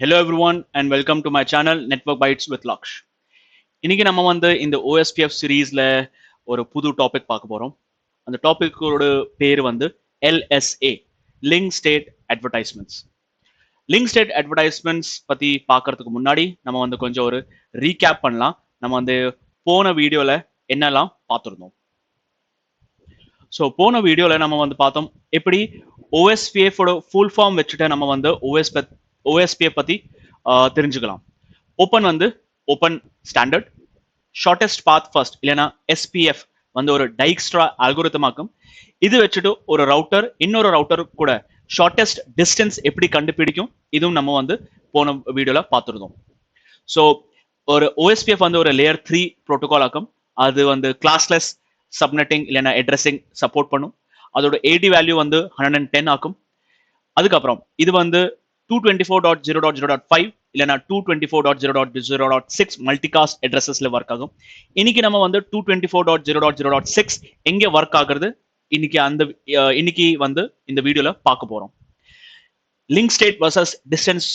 Hello everyone and welcome to my channel Network Bytes with Laksh. இன்னைக்கு நம்ம இந்த OSPF சீரீஸ்ல ஒரு புது டாபிக் பார்க்க போறோம். அந்த டாபிக்கோட பேர் LSA, link state advertisements. Link state advertisements பத்தி பார்க்கறதுக்கு முன்னாடி நம்ம கொஞ்சம் ஒரு ரீகேப் பண்ணலாம். நம்ம போன வீடியோல என்னெல்லாம் பார்த்துருந்தோம். ஸோ போன வீடியோல நம்ம பார்த்தோம் எப்படி OSPF ஓட ஃபுல் ஃபார்ம் வச்சுட்டு நம்ம OSPF பத்தி தெரிஞ்சுக்கலாம். ஓப்பன் ஓப்பன் ஸ்டாண்டர்ட், ஷார்டஸ்ட் பாத் ஃபர்ஸ்ட் இல்லைன்னா SPF ஒரு டைக்ஸ்ட்ரா அல்கோரிதமாக்கும். இது வச்சுட்டு ஒரு ரவுட்டர் இன்னொரு ரவுட்டர் கூட ஷார்டஸ்ட் டிஸ்டன்ஸ் எப்படி கண்டுபிடிக்கும் இதுவும் நம்ம போன வீடியோல பார்த்துருந்தோம். ஸோ ஒரு OSPF ஒரு லேயர் 3 ப்ரோட்டோகால் ஆக்கும். அது கிளாஸ்லெஸ் சப்நெட்டிங் இல்லைன்னா அட்ரஸிங் சப்போர்ட் பண்ணும். அதோட AD வேல்யூ 110 ஆக்கும். அதுக்கப்புறம் இது 224.0.0.5 இல்லைன்னா 224.0.0.6 மல்டிகாஸ்ட் அட்ரஸஸ்ல ஒர்க் ஆகும். இன்னைக்கு நம்ம 224.0.0.6 எங்க ஒர்க் ஆகுறது இன்னைக்கு இந்த வீடியோல பார்க்க போறோம். Link state versus distance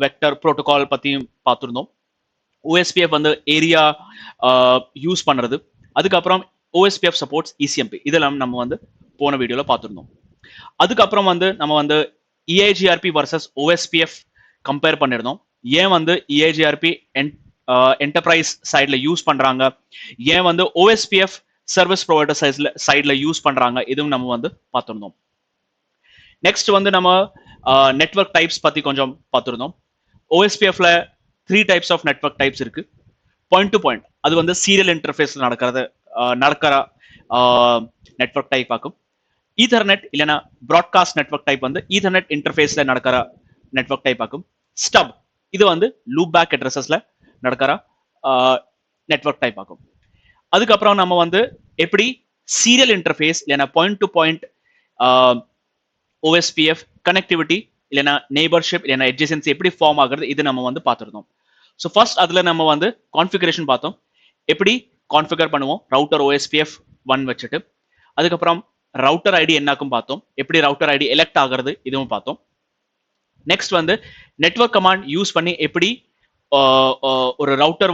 vector protocol பத்தியும் பார்த்துருந்தோம். OSPF ஏரியா யூஸ் பண்றது, அதுக்கப்புறம் OSPF சப்போர்ட்ஸ் ECMP, இதெல்லாம் நம்ம போன வீடியோல பார்த்துருந்தோம். அதுக்கப்புறம் நம்ம EIGRP வர்சஸ் OSPF கம்பேர் பண்ணிருந்தோம். ஏன் EIGRP என்டர்பிரைஸ் சைட்ல யூஸ் பண்றாங்க, ஏன் OSPF சர்வீஸ் ப்ரொவைடர் சைட்ல யூஸ் பண்றாங்க, இதுவும் நம்ம பார்த்துருந்தோம். நெக்ஸ்ட் நம்ம நெட்வொர்க் டைப்ஸ் பத்தி கொஞ்சம் பார்த்துருந்தோம். OSPFல 3 டைப்ஸ் ஆஃப் நெட்வொர்க் டைப்ஸ் இருக்கு. பாயிண்ட் டு பாயிண்ட் அது சீரியல் இன்டர்ஃபேஸ்ல நடக்கிற நெட்வொர்க் டைப் ஆகும். ஈதர்நெட் இல்லைன்னா ப்ராட்காஸ்ட் நெட்வொர்க் டைப் ஈதர்நெட் இன்டர்ஃபேஸ்ல நடக்கிற நெட்வொர்க் டைப் ஆகும். ஸ்டப் இது லூப் பேக் அட்ரஸஸ்ல நடக்கிற நெட்வொர்க் டைப் ஆகும். அதுக்கப்புறம் நம்ம எப்படி சீரியல் இன்டர்ஃபேஸ் இல்லைன்னா point to point OSPF connectivity இல்லைன்னா நெய்பர்ஷிப் இல்லைன்னா எட்ஜசன்சி எப்படி ஃபார்ம் ஆகுறது இது நம்ம பார்த்துருந்தோம். ஸோ ஃபர்ஸ்ட் அதுல நம்ம கான்ஃபிகரேஷன் பார்த்தோம். எப்படி கான்ஃபிகர் பண்ணுவோம் ரவுட்டர் OSPF 1 வச்சுட்டு. அதுக்கப்புறம் ரவுட்டர் ஐடி என்னாக்கும் பார்த்தோம். எப்படி ரவுட்டர் ஐடி எலெக்ட் ஆகிறது இதுவும் பார்த்தோம். நெக்ஸ்ட் நெட்வொர்க் கமாண்ட் யூஸ் பண்ணி எப்படி ஒரு ரவுட்டர்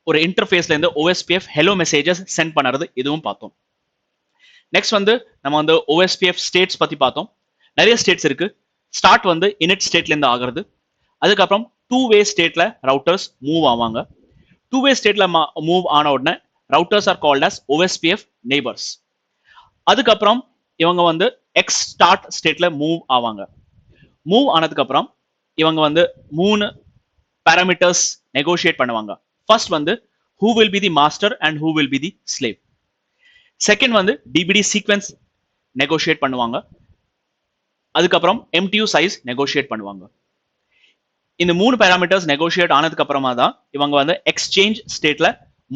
ஒரு இன்டர்ஃபேஸ்ல இருந்து OSPF ஹெலோ மெசேஜஸ் சென்ட் பண்ணுறது இதுவும் பார்த்தோம். நெக்ஸ்ட் நம்ம OSPF ஸ்டேட்ஸ் பத்தி பார்த்தோம். நிறைய ஸ்டேட்ஸ் இருக்கு. ஸ்டார்ட் இனிட் ஸ்டேட்ல இருந்து ஆகிறது. அதுக்கப்புறம் 2-வே ஸ்டேட்ல ரவுட்டர்ஸ் மூவ் ஆவாங்க. 2-வே ஸ்டேட்ல மூவ் ஆன உடனே routers are called as OSPF neighbours. அதுக்கப்புறம் இவங்க எக்ஸ் ஸ்டார்ட் ஸ்டேட்ல மூவ் ஆவாங்க. மூவ் ஆனதுக்கு அப்புறம் இவங்க 3 பாராமீட்டர்ஸ் நெகோஷியேட் பண்ணுவாங்க. First who will be the master and who will be the slave. Second DBD sequence negotiate பண்ணுவாங்க. அதுக்கப்புறம் MTU சைஸ் நெகோஷியேட் பண்ணுவாங்க. இந்த 3 பாராமீட்டர்ஸ் நெகோஷியேட் ஆனதுக்கு அப்புறமா தான் இவங்க எக்ஸ்சேஞ்ச் ஸ்டேட்ல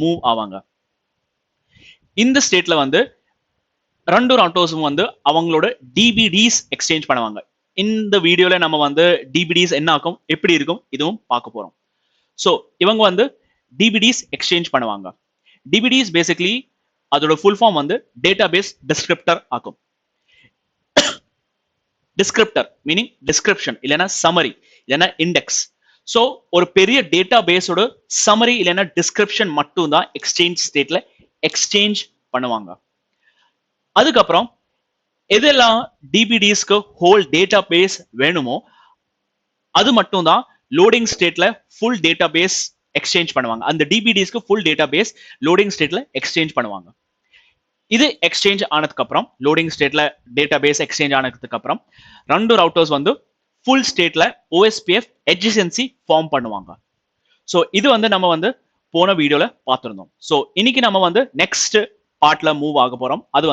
மூவ் ஆவாங்க. இந்த ஸ்டேட்ல ரெண்டு ரவுட்டர்ஸும் அவங்களோட DBDs எக்ஸ்சேஞ்ச் பண்ணுவாங்க. இந்த வீடியோல நம்ம DBDs என்ன ஆகும் எப்படி இருக்கும் இதுவும் பார்க்க போறோம். ஸோ இவங்க DBDs எக்ஸ்சேஞ்ச் பண்ணுவாங்க. DBDs பேசிக்கலி அதோட ஃபுல் ஃபார்ம் டேட்டாபேஸ் டிஸ்கிரிப்டர் ஆகும். டிஸ்கிரிப்டர் மீனிங் டிஸ்கிரிப்ஷன் இல்லைன்னா சமரி இல்லைன்னா இண்டெக்ஸ். ஸோ ஒரு பெரிய டேட்டா பேஸோட சமரி இல்லைன்னா டிஸ்கிரிப்ஷன் மட்டும் தான் எக்ஸ்சேஞ்ச் ஸ்டேட்ல எக்ஸ்சேஞ்ச் பண்ணுவாங்க. அதுக்கப்புறம் எதெல்லாம் DBDஸ்க்கு ஹோல் டேட்டா பேஸ் வேணுமோ அது மட்டும் தான் லோடிங் ஸ்டேட்ல ஃபுல் டேட்டா பேஸ் எக்ஸ்சேஞ்ச் பண்ணுவாங்க. அந்த DBDஸ்க்கு ஃபுல் டேட்டா பேஸ் லோடிங் ஸ்டேட்ல எக்ஸ்சேஞ்ச் பண்ணுவாங்க. இது எக்ஸ்சேஞ்ச் ஆனதுக்கு அப்புறம் லோடிங் ஸ்டேட்ல டேட்டா பேஸ் எக்ஸ்சேஞ்ச் ஆனதுக்கு அப்புறம் ரெண்டு ரவுட்டர்ஸ் ஃபுல் ஸ்டேட்ல OSPF எட்ஜசன்சி ஃபார்ம் பண்ணுவாங்க. ஸோ இது நம்ம போன வீடியோல பார்த்துருந்தோம். ஸோ இன்னைக்கு நம்ம நெக்ஸ்ட் பார்ட்ல மூவ் ஆக போறோம். அது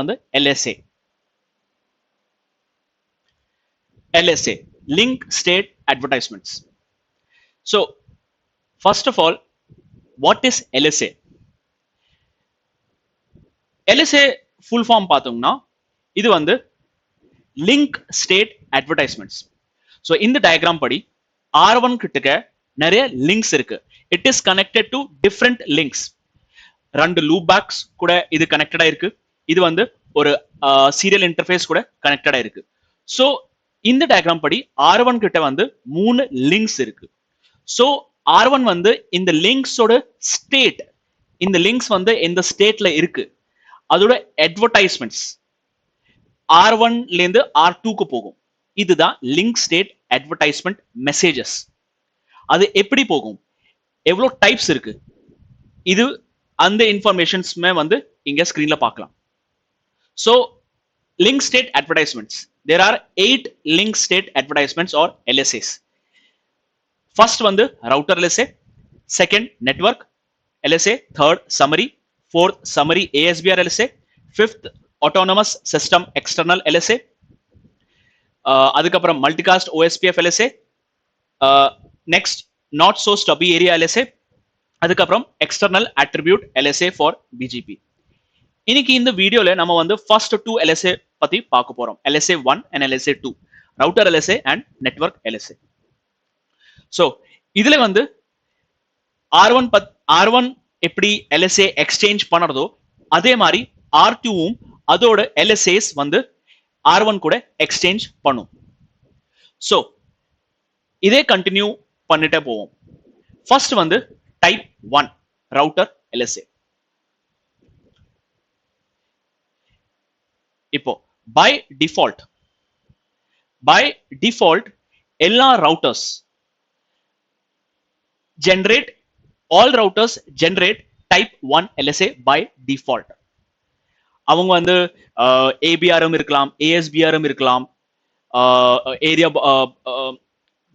LSA, link state advertisements. So first of all, what is LSA? LSA full form பார்த்தோம்னா இது link state advertisements. So இந்த டயக்ராம் படி R1 கிட்டக்க நிறைய லிங்க்ஸ் இருக்கு. It is connected to different links. ரெண்டு லூப் பேக்ஸ் கூட இது கனெக்டடா இருக்கு. இது ஒரு சீரியல் இன்டர்ஃபேஸ் கூட கனெக்டடா இருக்கு. ஸோ இந்த டயக்ராம் படி R1 கிட்ட வந்து 3 லிங்க்ஸ் இருக்கு. சோ R1 வந்து இந்த லிங்க்ஸோட ஸ்டேட், இந்த லிங்க்ஸ் வந்து எந்த ஸ்டேட்ல இருக்கு, அதோட அட்வர்டைஸ்மெண்ட்ஸ் R1 ல இருந்து R2 க்கு போகும். இதுதான் லிங்க் ஸ்டேட் அட்வர்டைஸ்மெண்ட் மெசேஜஸ். அது எப்படி போகும், எவ்வளவு டைப்ஸ் இருக்கு, இது அந்த இன்ஃபர்மேஷன்ஸ்மே வந்து இங்க ஸ்கிரீன்ல பார்க்கலாம். So link state advertisements, there are 8 link state advertisements or LSAs. First வந்து router LSA, second network LSA, third summary, fourth summary ASBR LSA, fifth autonomous system external LSA, அதுக்கப்புறம் multicast OSPF LSA, next not so stubby area LSA, அதுக்கப்புறம் external attribute LSA for BGP. இன்னைக்கு இந்த வீடியோல நம்ம வந்து first 2 LSA பத்தி பார்க்க போறோம். LSA 1 and LSA 2, router LSA and network LSA. so இதுல வந்து R1 எப்படி LSA எக்ஸ்சேஞ்ச் பண்றதோ அதே மாதிரி R2 வும் அதோட LSAs வந்து R1 கூட எக்ஸ்சேஞ்ச் பண்ணும். so இதே கண்டினியூ பண்ணிட்டே போவோம். ஃபர்ஸ்ட் வந்து டைப் 1 router LSA. இப்போ by default எல்லா routers all routers generate type 1 LSA by default. அவங்க வந்து ABRM இருக்கலாம், ASBRM இருக்கலாம், area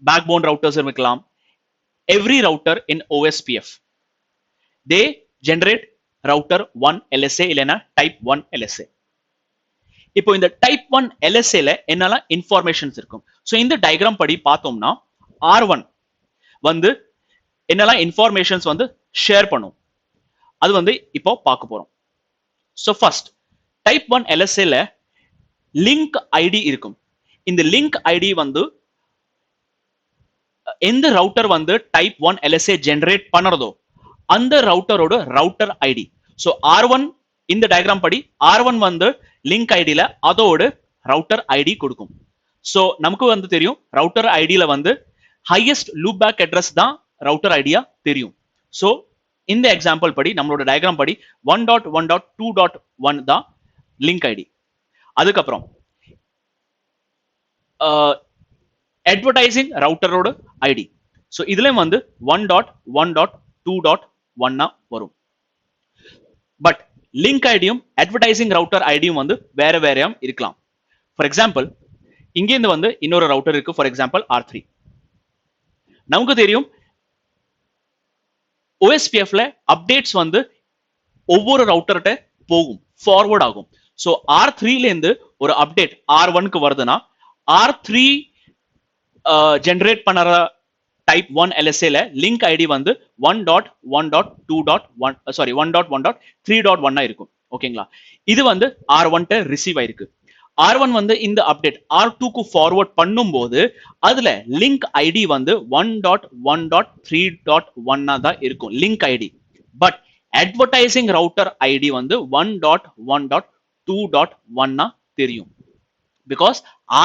backbone routers இருக்கலாம். Every router in OSPF they generate router 1 LSA இல்லனா type 1 LSA. இப்போ இந்த டைப் 1 LSA ல என்னெல்லாம் இன்ஃபர்மேஷன்ஸ் இருக்கும். சோ இந்த டயக்ராம் படி பார்த்தோம்னா R1 வந்து என்னெல்லாம் இன்ஃபர்மேஷன்ஸ் வந்து ஷேர் பண்ணும், அது வந்து இப்போ பார்க்க போறோம். சோ ஃபர்ஸ்ட் டைப் 1 LSA ல லிங்க் ஐடி இருக்கும். இந்த லிங்க் ஐடி வந்து எந்த ரவுட்டர் வந்து டைப் 1 LSA ஜெனரேட் பண்றதோ அந்த ரவுட்டரோட ரவுட்டர் ஐடி. சோ R1 இந்த டயக்ராம் படி R1 வந்து லிங்க் ஐடில அதோட ரவுட்டர் ஐடி கொடுக்கும். சோ நமக்கு வந்து தெரியும் ரவுட்டர் ஐடில வந்து ஹையஸ்ட் லூப் பேக் அட்ரஸ் தான் ரவுட்டர் ஐடியா தெரியும். சோ இந்த எக்ஸாம்பிள் படி நம்மளோட டயக்ராம் படி 1.1.2.1 தான் லிங்க் ஐடி. அதுக்கப்புறம் அட்வர்டைசிங் ரவுட்டரோட ஐடி. சோ இதுலயும் வந்து 1.1.2.1 வரும். பட் லிங்க் ஐடியும் அட்வர்டைசிங் ரவுட்டர் ஐடியும் வந்து வேற வேறையாம் இருக்கலாம். ஃபார் எக்ஸாம்பிள் இங்க இருந்து வந்து இன்னொரு ரவுட்டர் இருக்கு, ஃபார் எக்ஸாம்பிள் R3. நமக்கு தெரியும் OSPF ல அப்டேட்ஸ் வந்து ஒவ்வொரு ரவுட்டர்ட்ட போகும், ஃபார்வர்ட் ஆகும். சோ R3 ல இருந்து ஒரு அப்டேட் R1 க்கு வருதுன்னா R3 ஜெனரேட் பண்ற டைப் 1 LSA ல லிங்க் ஐடி வந்து 1.1.3.1 இருக்கும். ஓகேங்களா? இது வந்து R1 ட்ட ரிசீவ் ஆயிருக்கு. R1 வந்து இந்த அப்டேட் R2 க்கு ஃபார்வர்ட் பண்ணும்போது அதுல லிங்க் ஐடி வந்து 1.1.3.1 தான் இருக்கும் link ID. But advertising router ID வந்து 1.1.2.1 தெரியும். Because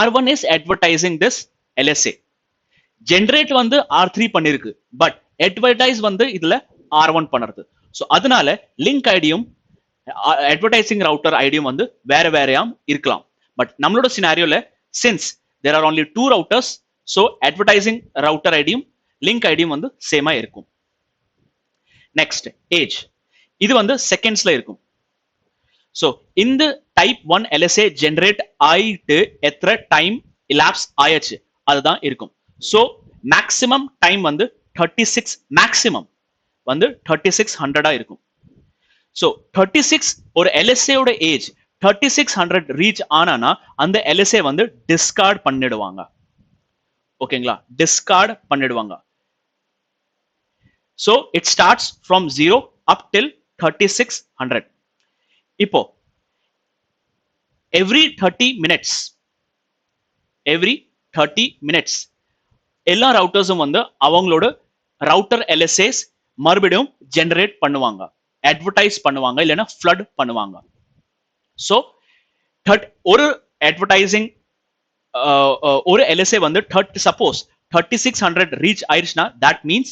R1 is advertising this LSA. Generate வந்து R3 பண்ணிருக்கு, பட் அட்வர்டைஸ் வந்து இதுல R1 பண்ணுறது. சோ அதனால லிங்க் ஐடியும் அட்வர்டைசிங் ரவுட்டர் ஐடியும் வந்து வேற வேறையாம் இருக்கலாம். பட் நம்மளோட சினாரியோல since there are only 2 routers, so advertising router ஐடியும் லிங்க் ஐடியும் வந்து சேமா இருக்கும். நெக்ஸ்ட் ஏஜ், இது வந்து செகண்ட்ஸ்ல இருக்கும். சோ இந்த டைப் 1 LSA ஜெனரேட் ஆயிட்டு எத்தனை டைம் இலாப்ஸ் ஆயிடுச்சு அதுதான் இருக்கும். சோ மேக்ஸிமம் டைம் வந்து 36, மேக்ஸிமம் வந்து 3600 இருக்கும். சோ 36 ஒரு LSA ஓட ஏஜ் 3600 ரீச் ஆனானா அந்த LSA வந்து டிஸ்கார்ட் பண்ணிடுவாங்க. ஓகேங்களா? டிஸ்கார்ட் பண்ணிடுவாங்க. சோ இட் ஸ்டார்ட்ஸ் ஃப்ரம் 0 அப் டில் 3600. இப்போ every 30 minutes எல்லா ரவுட்டர்ஸும் வந்து அவங்களோட ரவுட்டர் LSAs மறுபடியும் ஜெனரேட் பண்ணுவாங்க, அட்வர்டைஸ் பண்ணுவாங்க, இல்லைன்னா ஃப்ளட் பண்ணுவாங்க. ஸோ ஒரு அட்வர்டைசிங் ஒரு LSA வந்து 30 சப்போஸ் 3600 ரீச் ஆயிடுச்சுன்னா that means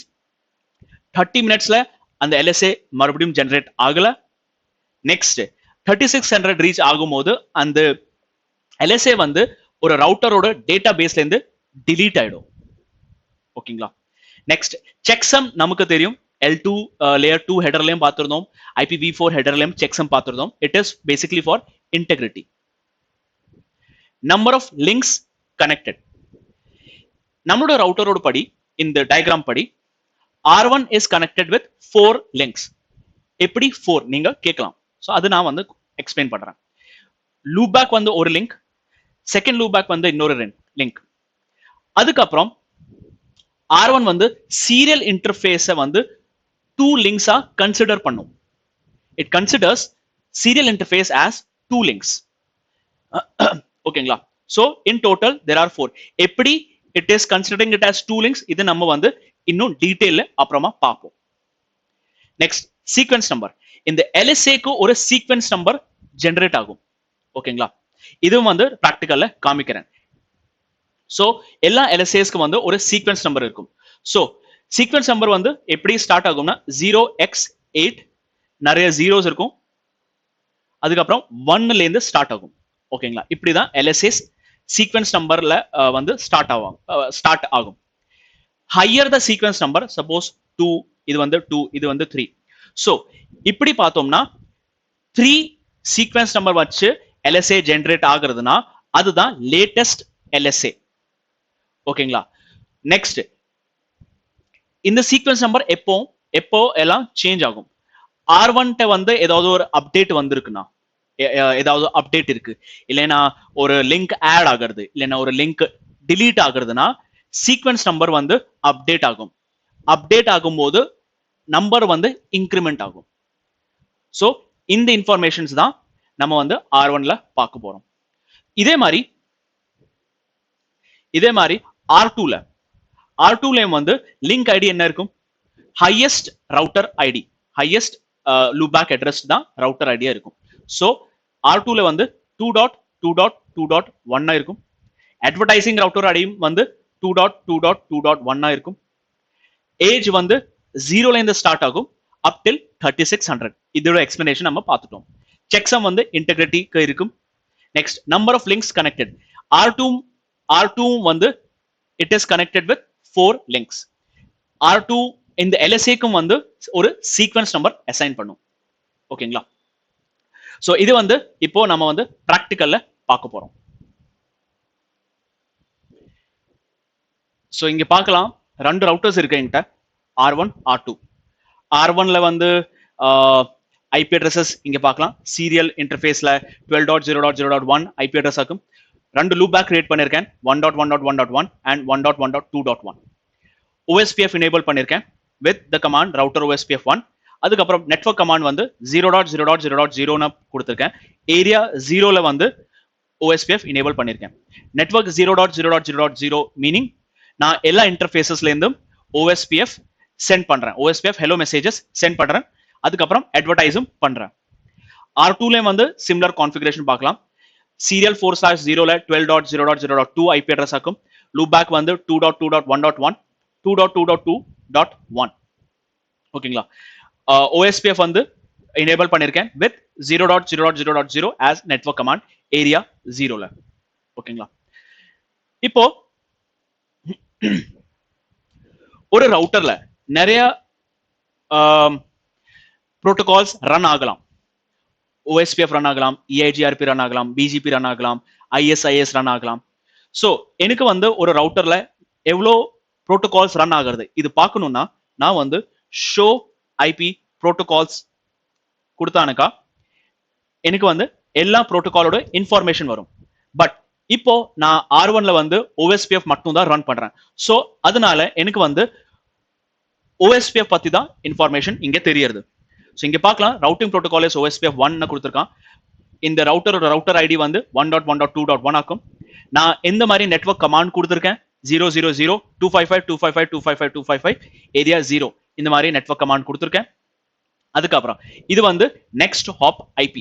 30 மினிட்ஸ்ல அந்த LSA மறுபடியும் ஜெனரேட் ஆகல. நெக்ஸ்ட் 3600 ரீச் ஆகும்போது அந்த LSA வந்து ஒரு ரவுட்டரோட டேட்டா பேஸ்ல இருந்து delete ஆயிடும். ஓகேங்களா? நெக்ஸ்ட் செக்சம் நமக்கு தெரியும் L2 layer 2 ஹெடர்லயும் பார்த்திருந்தோம், IPv4 ஹெடர்லயும் செக்சம் பார்த்திருந்தோம். It is basically for integrity. Number of links connected. நம்மளோட ரவுட்டரோட படி இந்த டயக்ராம் படி R1 is connected with 4 links. எப்படி 4 நீங்க கேட்கலாம். சோ அது நான் வந்து எக்ஸ்பிளைன் பண்றேன். லூப்பேக் வந்து ஒரு லிங்க், செகண்ட் லூப்பேக் வந்து இன்னொரு லிங்க். அதுக்கப்புறம் R1 வந்து சீரியல் இன்டர்ஃபேஸை வந்து 2 லிங்க்ஸா கன்சிடர் பண்ணும். It considers serial interface as 2 links. ஓகேங்களா? So in total there are 4. எப்படி it is considering it as 2 links இது நம்ம வந்து இன்னும் டீடைல்ல அப்புறமா பார்ப்போம். Next sequence number. இந்த LSA க்கு ஒரு சீக்வென்ஸ் நம்பர் ஜெனரேட் ஆகும். ஓகேங்களா? இதுவும் வந்து பிராக்டிகல்ல காமிக்கிறேன். சோ எல்லா LSAஸ்க்கு வந்து ஒரு சீக்வென்ஸ் நம்பர் இருக்கும். சோ சீக்வென்ஸ் நம்பர் வந்து எப்படி ஸ்டார்ட் ஆகும்னா 0x8 நிறைய ஜீரோஸ் இருக்கும், அதுக்கப்புறம் 1ல இருந்து ஸ்டார்ட் ஆகும். ஓகேங்களா? இப்படிதான் LSAs சீக்வென்ஸ் நம்பர்ல வந்து ஸ்டார்ட் ஆகும். ஹையர் த சீக்வென்ஸ் நம்பர், சப்போஸ் 2 இது வந்து 2 இது வந்து 3. சோ இப்படி பார்த்தோம்னா 3 சீக்வென்ஸ் நம்பர் வச்சு LSA ஜெனரேட் ஆகுறதுனா அதுதான் லேட்டஸ்ட் LSA. ஓகேங்களா? நெக்ஸ்ட் இந்த சீக்வென்ஸ் நம்பர் எப்போ எல்லாம் சேஞ்ச் ஆகும். R1 வந்து ஏதாவது ஒரு அப்டேட் வந்திருக்குன்னா, ஏதாவது அப்டேட் இருக்கு, இல்லைன்னா ஒரு லிங்க் ஆட் ஆகிறது, இல்லைன்னா ஒரு லிங்க் டிலீட் ஆகுறதுனா சீக்வென்ஸ் நம்பர் வந்து அப்டேட் ஆகும். அப்டேட் ஆகும்போது நம்பர் வந்து இன்க்ரிமெண்ட் ஆகும். சோ இந்த இன்ஃபர்மேஷன்ஸ் தான் நம்ம வந்து R1ல பார்க்க போறோம். இதே மாதிரி R2ல வந்து லிங்க் ஐடி என்ன இருக்கும்? Highest router ID, highest loopback address தான் ரவுட்டர் ஐடியா இருக்கும். சோ R2ல வந்து 2.2.2.1 இருக்கும். அட்வர்டைசிங் ரவுட்டர் ஐடியும் வந்து 2.2.2.1 இருக்கும். ஏஜ் வந்து 0ல இருந்து ஸ்டார்ட் ஆகும் அப் டில் 3600. இதோட எக்ஸ்பிளனேஷன் நம்ம பார்த்துட்டோம். செக்சம் வந்து இன்டெகிரிட்டிக்கு இருக்கும். Next number of links connected. R2 வந்து it is connected with 4 links. R2 இந்த LSAக்கும் வந்து ஒரு சீக்வென்ஸ் நம்பர் அசைன் பண்ணும். ஓகேங்களா? சோ இது வந்து இப்போ நம்ம வந்து பிராக்டிகல்ல பார்க்க போறோம். சோ இங்க பார்க்கலாம், ரெண்டு ரவுட்டர்ஸ் இருக்கு என்கிட்ட, R1 R2. R1ல வந்து IP அட்ரஸஸ் இங்க பார்க்கலாம். சீரியல் இன்டர்ஃபேஸ்ல 12.0.0.1 IP அட்ரஸ் ஆகும். ரெண்டு லூப் பேக் கிரியேட் பண்ணிருக்கேன், 1.1.1.1 and 1.1.2.1. OSPF எனேபிள் பண்ணிருக்கேன் with the command router OSPF1. அதுக்கப்புறம் நெட்வொர்க் கமாண்ட் வந்து 0.0.0.0 கொடுத்திருக்கேன். ஏரியா 0ல வந்து OSPF எனேபிள் பண்ணிருக்கேன். நெட்வொர்க் 0.0.0.0 மீனிங் நான் எல்லா இன்டர்ஃபேஸஸ்ல இருந்தும் OSPF சென்ட் பண்றேன், OSPF ஹலோ மெசேஜஸ் சென்ட் பண்றேன். அதுக்கப்புறம் அட்வர்டைஸும் பண்றேன். R2ல வந்து சிமிலர் கான்ஃபிகரேஷன் பார்க்கலாம். சீரியல் 4/0ல 12.0.0.2 IP அட்ரஸ் ஆகும். லூப் பேக் வந்து 2.2.1.1 2.2.2.1. ஓகேங்களா? OSPF வந்து எனேபிள் பண்ணிருக்கேன் with 0.0.0.0 as network command area 0ல. ஓகேங்களா? இப்போ ஒரு ரவுட்டர்ல நிறைய புரோட்டோகால்ஸ் ரன் ஆகலாம். OSPF ரன் ஆகலாம், EIGRP ரன் ஆகலாம், BGP ரன் ஆகலாம், ISIS ரன் ஆகலாம். சோ எனக்கு வந்து ஒரு ரவுட்டர்ல எவ்வளோ புரோட்டோகால்ஸ் ரன் ஆகுறது இது பார்க்கணும்னா நான் வந்து ஷோ IP புரோட்டோகால்ஸ் கொடுத்தானுக்கா எனக்கு வந்து எல்லா புரோட்டோகாலோட இன்ஃபர்மேஷன் வரும். பட் இப்போ நான் R1ல வந்து OSPF மட்டும் தான் ரன் பண்றேன். சோ அதனால எனக்கு வந்து OSPF பத்தி தான் இன்ஃபர்மேஷன் இங்க தெரியுது. சோ இங்க பார்க்கலாம், ரவுட்டிங் புரோட்டோகால் இஸ் OSPF1 கொடுத்திருக்கான். இந்த ரவுட்டர் ஐடி வந்து 1.1.2.1 ஆகும். நான் எந்த மாதிரி நெட்வொர்க் கமாண்ட் கொடுத்திருக்கேன், 000255255255255 ஏரியா 0 இந்த மாதிரி நெட்வொர்க் கமாண்ட் கொடுத்திருக்கேன். அதுக்கப்புறம் இது வந்து நெக்ஸ்ட் ஹாப் IP.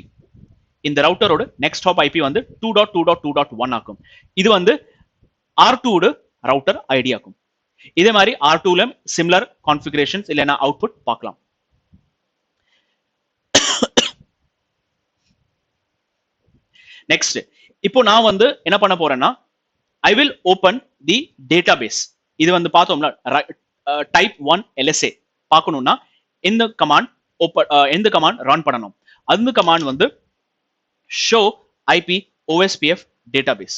இந்த ரவுட்டரோட நெக்ஸ்ட் ஹாப் IP வந்து 2.2.2.1 ஆகும். இது வந்து R2 ரவுட்டர் ஐடி ஆகும். இதே மாதிரி R2ல சிமிலர் கான்ஃபிகரேஷன்ஸ் இல்லைன்னா அவுட்புட் பார்க்கலாம். நெக்ஸ்ட் இப்போ நான் வந்து என்ன பண்ண போறேன்னா I will open the database. இது வந்து பார்த்தோம்னா டைப் 1 LSA பார்க்கணும்னா இந்த கமாண்ட் எந்த கமாண்ட் ரன் பண்ணணும். அந்த கமாண்ட் வந்து show IP OSPF database.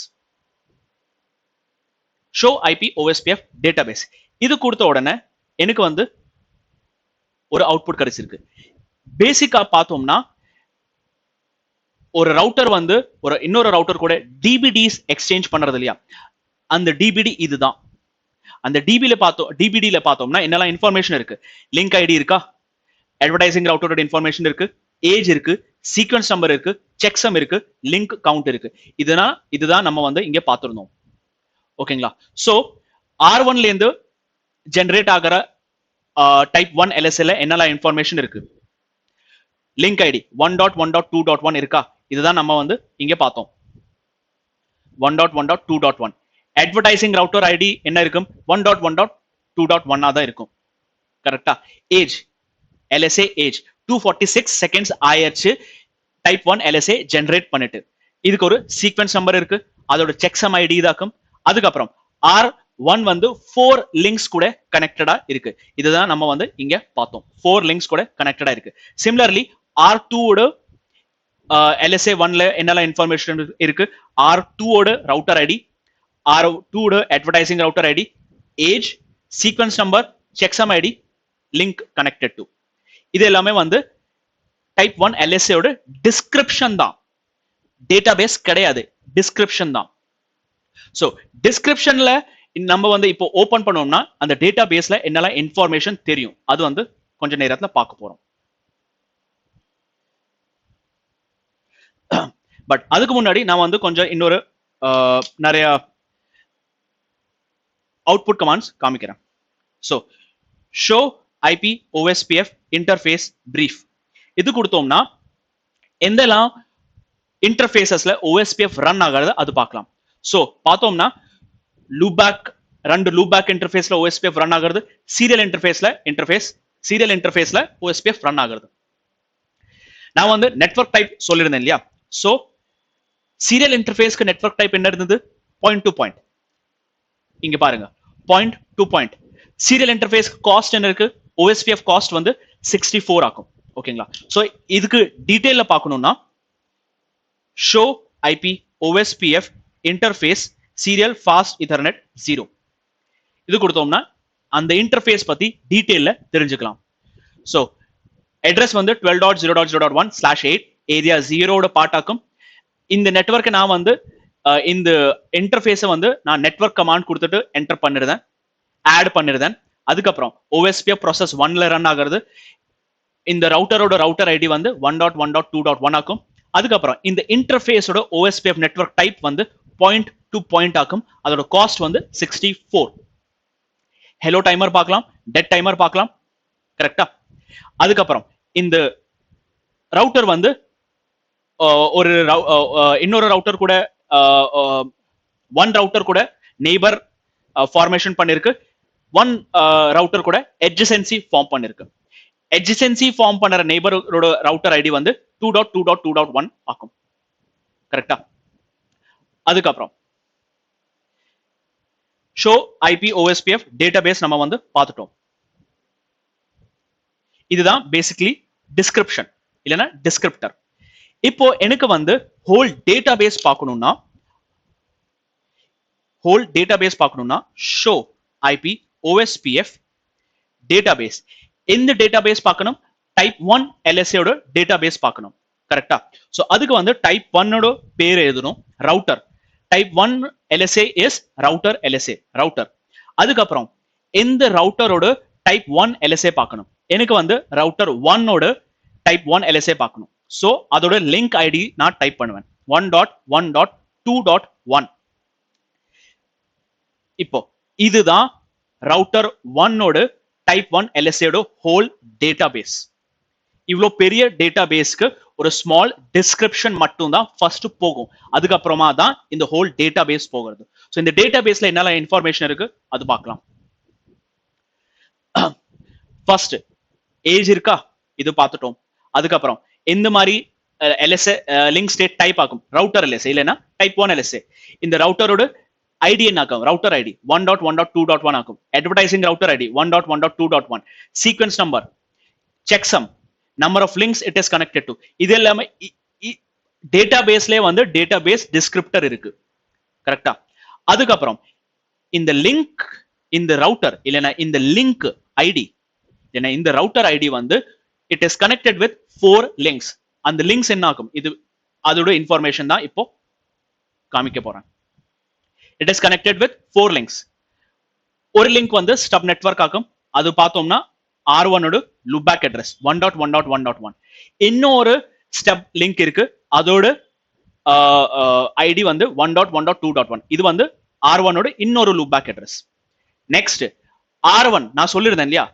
show IP OSPF database. இது கொடுத்த உடனே எனக்கு வந்து ஒரு அவுட்புட் கிடைச்சிருக்கு. பேசிக்கா பார்த்தோம்னா ஒரு ரவுட்டர் வந்து ஒரு இன்னொரு ரவுட்டர் கூட டிபிடிஸ் எக்ஸ்சேஞ்ச் பண்றது இல்லையா, அந்த டிபிடி இதுதான். அந்த டிபிடில பார்த்தோம்னா என்னெல்லாம் இன்ஃபர்மேஷன் இருக்கு, லிங்க் ஐடி இருக்கா, அட்வர்டைசிங் ரவுட்டரோட இன்ஃபர்மேஷன் இருக்கு, ஏஜ் இருக்கு, சீக்வன்ஸ் நம்பர் இருக்கு, செக்ஸம் இருக்கு, லிங்க் கவுண்ட் இருக்கு. இதுதான் நம்ம வந்து இங்க பார்த்திருந்தோம். ஓகேங்களா? சோ R1ல இருந்து ஜெனரேட் ஆகிற டைப் 1 LSA என்னெல்லாம் இன்ஃபர்மேஷன் இருக்கு, லிங்க் ஐடி 1.1.2.1 இருக்கா, இதுதான் நம்ம வந்து இங்க பார்த்தோம். 1.1.2.1 அட்வர்டைசிங் ரவுட்டர் ஐடி என்ன இருக்கும், 1.1.2.1 தான் இருக்கும். கரெக்டா? ஏஜ் LSA ஏஜ் 246 செகண்ட்ஸ் ஆயிடுச்சு டைப் 1 LSA ஜெனரேட் பண்ணிட்டு. இதுக்கு ஒரு சீக்வென்ஸ் நம்பர் இருக்கு, அதோட செக்ஸம் ஐடி இதாக்கும். அதுக்கப்புறம் R1 வந்து 4 லிங்க்ஸ் கூட கனெக்டடா இருக்கு. இதுதான் நம்ம வந்து இங்க பார்த்தோம். 4 லிங்க்ஸ் கூட கனெக்டடா இருக்கு. சிமிலர்லி R2 ஓட LSA 1ல என்னெல்லாம் இன்ஃபர்மேஷன் இருக்கு, R2 ஓட ரவுட்டர் ஐடி, R2 ஓட advertising router ID, age, sequence number, checksum ID, link connected to. இது எல்லாமே வந்து டைப் 1 LSA ஓட டிஸ்கிரிப்ஷன் தான், டேட்டாபேஸ் கிடையாது, டிஸ்கிரிப்ஷன் தான். சோ டிஸ்கிரிப்ஷன்ல நம்ம வந்து இப்போ ஓபன் பண்ணோம்னா அந்த டேட்டாபேஸ்ல என்னெல்லாம் இன்ஃபர்மேஷன் தெரியும், அது வந்து கொஞ்ச நேரத்துல பார்க்க போறோம். பட் அதுக்கு முன்னாடி நான் வந்து கொஞ்சம் இன்னொரு நிறைய அவுட்புட் கமாண்ட்ஸ் காமிக்கிறேன். So show IP OSPF interface brief இது கொடுத்தோம்னா எந்தெல்லாம் இன்டர்ஃபேஸஸ்ல OSPF ரன் ஆகிறது அது பார்க்கலாம். சோ பார்த்தோம்னா லூபேக், 2 லூபேக் இன்டர்ஃபேஸ்ல OSPF ரன் ஆகிறது, சீரியல் இன்டர்ஃபேஸ்ல OSPF ரன் ஆகிறது. நான் வந்து நெட்வொர்க் டைப் சொல்லிருந்தேன் இல்லையா, சோ சீரியல் இன்டர்ஃபேஸ்க்கு நெட்வொர்க் டைப் என்ன இருந்தது, பாயிண்ட் டு பாயிண்ட். இங்க பாருங்க, point to point. Serial interface cost என்ன இருக்கு, OSPF காஸ்ட் வந்து 64 ஆகும். ஓகேங்களா? சோ இதுக்கு டீடைல்ல பார்க்கணும்னா show IP OSPF interface serial fast ethernet 0 இது கொடுத்தோம்னா அந்த இன்டர்ஃபேஸ் பத்தி டீடைல்ல தெரிஞ்சுக்கலாம். சோ அட்ரஸ் வந்து 12.0.0.1/8 ஏரியா 0 பார்ட் ஆகும். இந்த நெட்வொர்க்கை நான் வந்து இந்த இன்டர்ஃபேஸை வந்து நான் நெட்வொர்க் கமாண்ட் கொடுத்துட்டு என்டர் பண்ணிருந்தேன், ஆட் பண்ணிருந்தேன். அதுக்கப்புறம் OSPF ப்ராசஸ் 1ல ரன் ஆகிறது. இந்த ரவுட்டரோட ரவுட்டர் ஐடி வந்து 1.1.2.1 ஆகும். அதுக்கப்புறம் இந்த இன்டர்ஃபேஸோட OSPF நெட்வொர்க் டைப் வந்து பாயிண்ட் டு பாயிண்ட் ஆகும். அதோட காஸ்ட் வந்து 64. ஹலோ டைமர் பார்க்கலாம், டெட் டைமர் பார்க்கலாம். கரெக்டா? அதுக்கப்புறம் இந்த ரவுட்டர் வந்து ஒரு இன்னொரு ரவுட்டர் கூட ஒன் ரவுட்டர் கூட நெய்பர் ஃபார்மேஷன் பண்ணிருக்கு, ஒன் ரவுட்டர் கூட adjacency ஃபார்ம் பண்ணிருக்கு. adjacency ஃபார்ம் பண்ற நெய்பரோட ரவுட்டர் ஐடி வந்து 2.2.2.1 ஆகும். கரெக்டா? அதுக்கப்புறம் show IP OSPF database நம்ம வந்து பார்த்துட்டோம். இதுதான் பேசிக்கலி டிஸ்கிரிப்ஷன் இல்லைன்னா டிஸ்கிரிப்டர். இப்போ எனக்கு வந்து ஹோல் டேட்டாபேஸ் பார்க்கணும்னா show IP OSPF database. எந்த டேட்டாபேஸ் பார்க்கணும், டைப் 1 LSA ஓட டேட்டாபேஸ் பார்க்கணும். கரெக்டா? சோ அதுக்கு வந்து டைப் 1 ஓட பேர் எழுதணும், router. Type 1 LSA is router LSA router. அதுக்கப்புறம் எந்த ரவுட்டரோட டைப் 1 LSA பார்க்கணும், எனக்கு வந்து ரவுட்டர் 1 ஓட டைப் 1 LSA பார்க்கணும். சோ அதோட லிங்க் ஐடி நான் டைப் பண்ணுவேன் 1.1.2.1. இப்போ இதுதான் ரவுட்டர் 1 ஓட டைப் 1 LSA ஓட ஹோல் டேட்டாபேஸ். இவ்வளோ பெரிய டேட்டா பேஸ்க்கு ஒரு ஸ்மால் டிஸ்கிரிப்ஷன் மட்டும் தான் ஃபர்ஸ்ட் போகும். அதுக்கப்புறமா தான் இந்த ஹோல் டேட்டா பேஸ் போகிறது. ஸோ இந்த டேட்டா பேஸ்ல என்னெல்லாம் இன்ஃபர்மேஷன் இருக்கு அது பார்க்கலாம். ஃபர்ஸ்ட் ஏஜ் இருக்கா, இது பார்த்துட்டோம். அதுக்கப்புறம் எந்த மாதிரி எல்எஸ்ஏ லிங்க் ஸ்டேட் டைப் ஆகும், ரவுட்டர் எல்எஸ்ஏ இல்லைன்னா டைப் 1 எல்எஸ்ஏ. இந்த ரவுட்டரோட ஐடி என்ன ஆகும், ரவுட்டர் ஐடி 1.1.2.1 ஆகும். Advertising router ID 1.1.2.1. Sequence number, checksum, number of links it is connected to. இது எல்லாமே டேட்டா பேஸ்லயே வந்து டேட்டா பேஸ் டிஸ்கிரிப்டர் இருக்கு. கரெக்டா? அதுக்கப்புறம் இந்த லிங்க், இந்த ரவுட்டர் இல்லைன்னா இந்த லிங்க் ஐடி இல்லைன்னா இந்த ரவுட்டர் ஐடி வந்து it is connected with 4 links. அந்த லிங்க்ஸ் என்ன ஆகும், இது அதோட இன்ஃபர்மேஷன் தான் இப்போ காமிக்க போறேன். It is connected with 4 links. ஒரு லிங்க் வந்து ஸ்டப் நெட்வொர்க் ஆகும். அது பார்த்தோம்னா R1 ஓட லூப்பேக் அட்ரஸ் 1.1.1.1. இன்னொரு ஸ்டெப் லிங்க் இருக்கு, அதோட ஐடி வந்து 1.1.2.1. இது வந்து R1 ஓட இன்னொரு லூப்பேக் அட்ரஸ். நெக்ஸ்ட் R1 நான் சொல்லிருந்தேன் இல்லையா,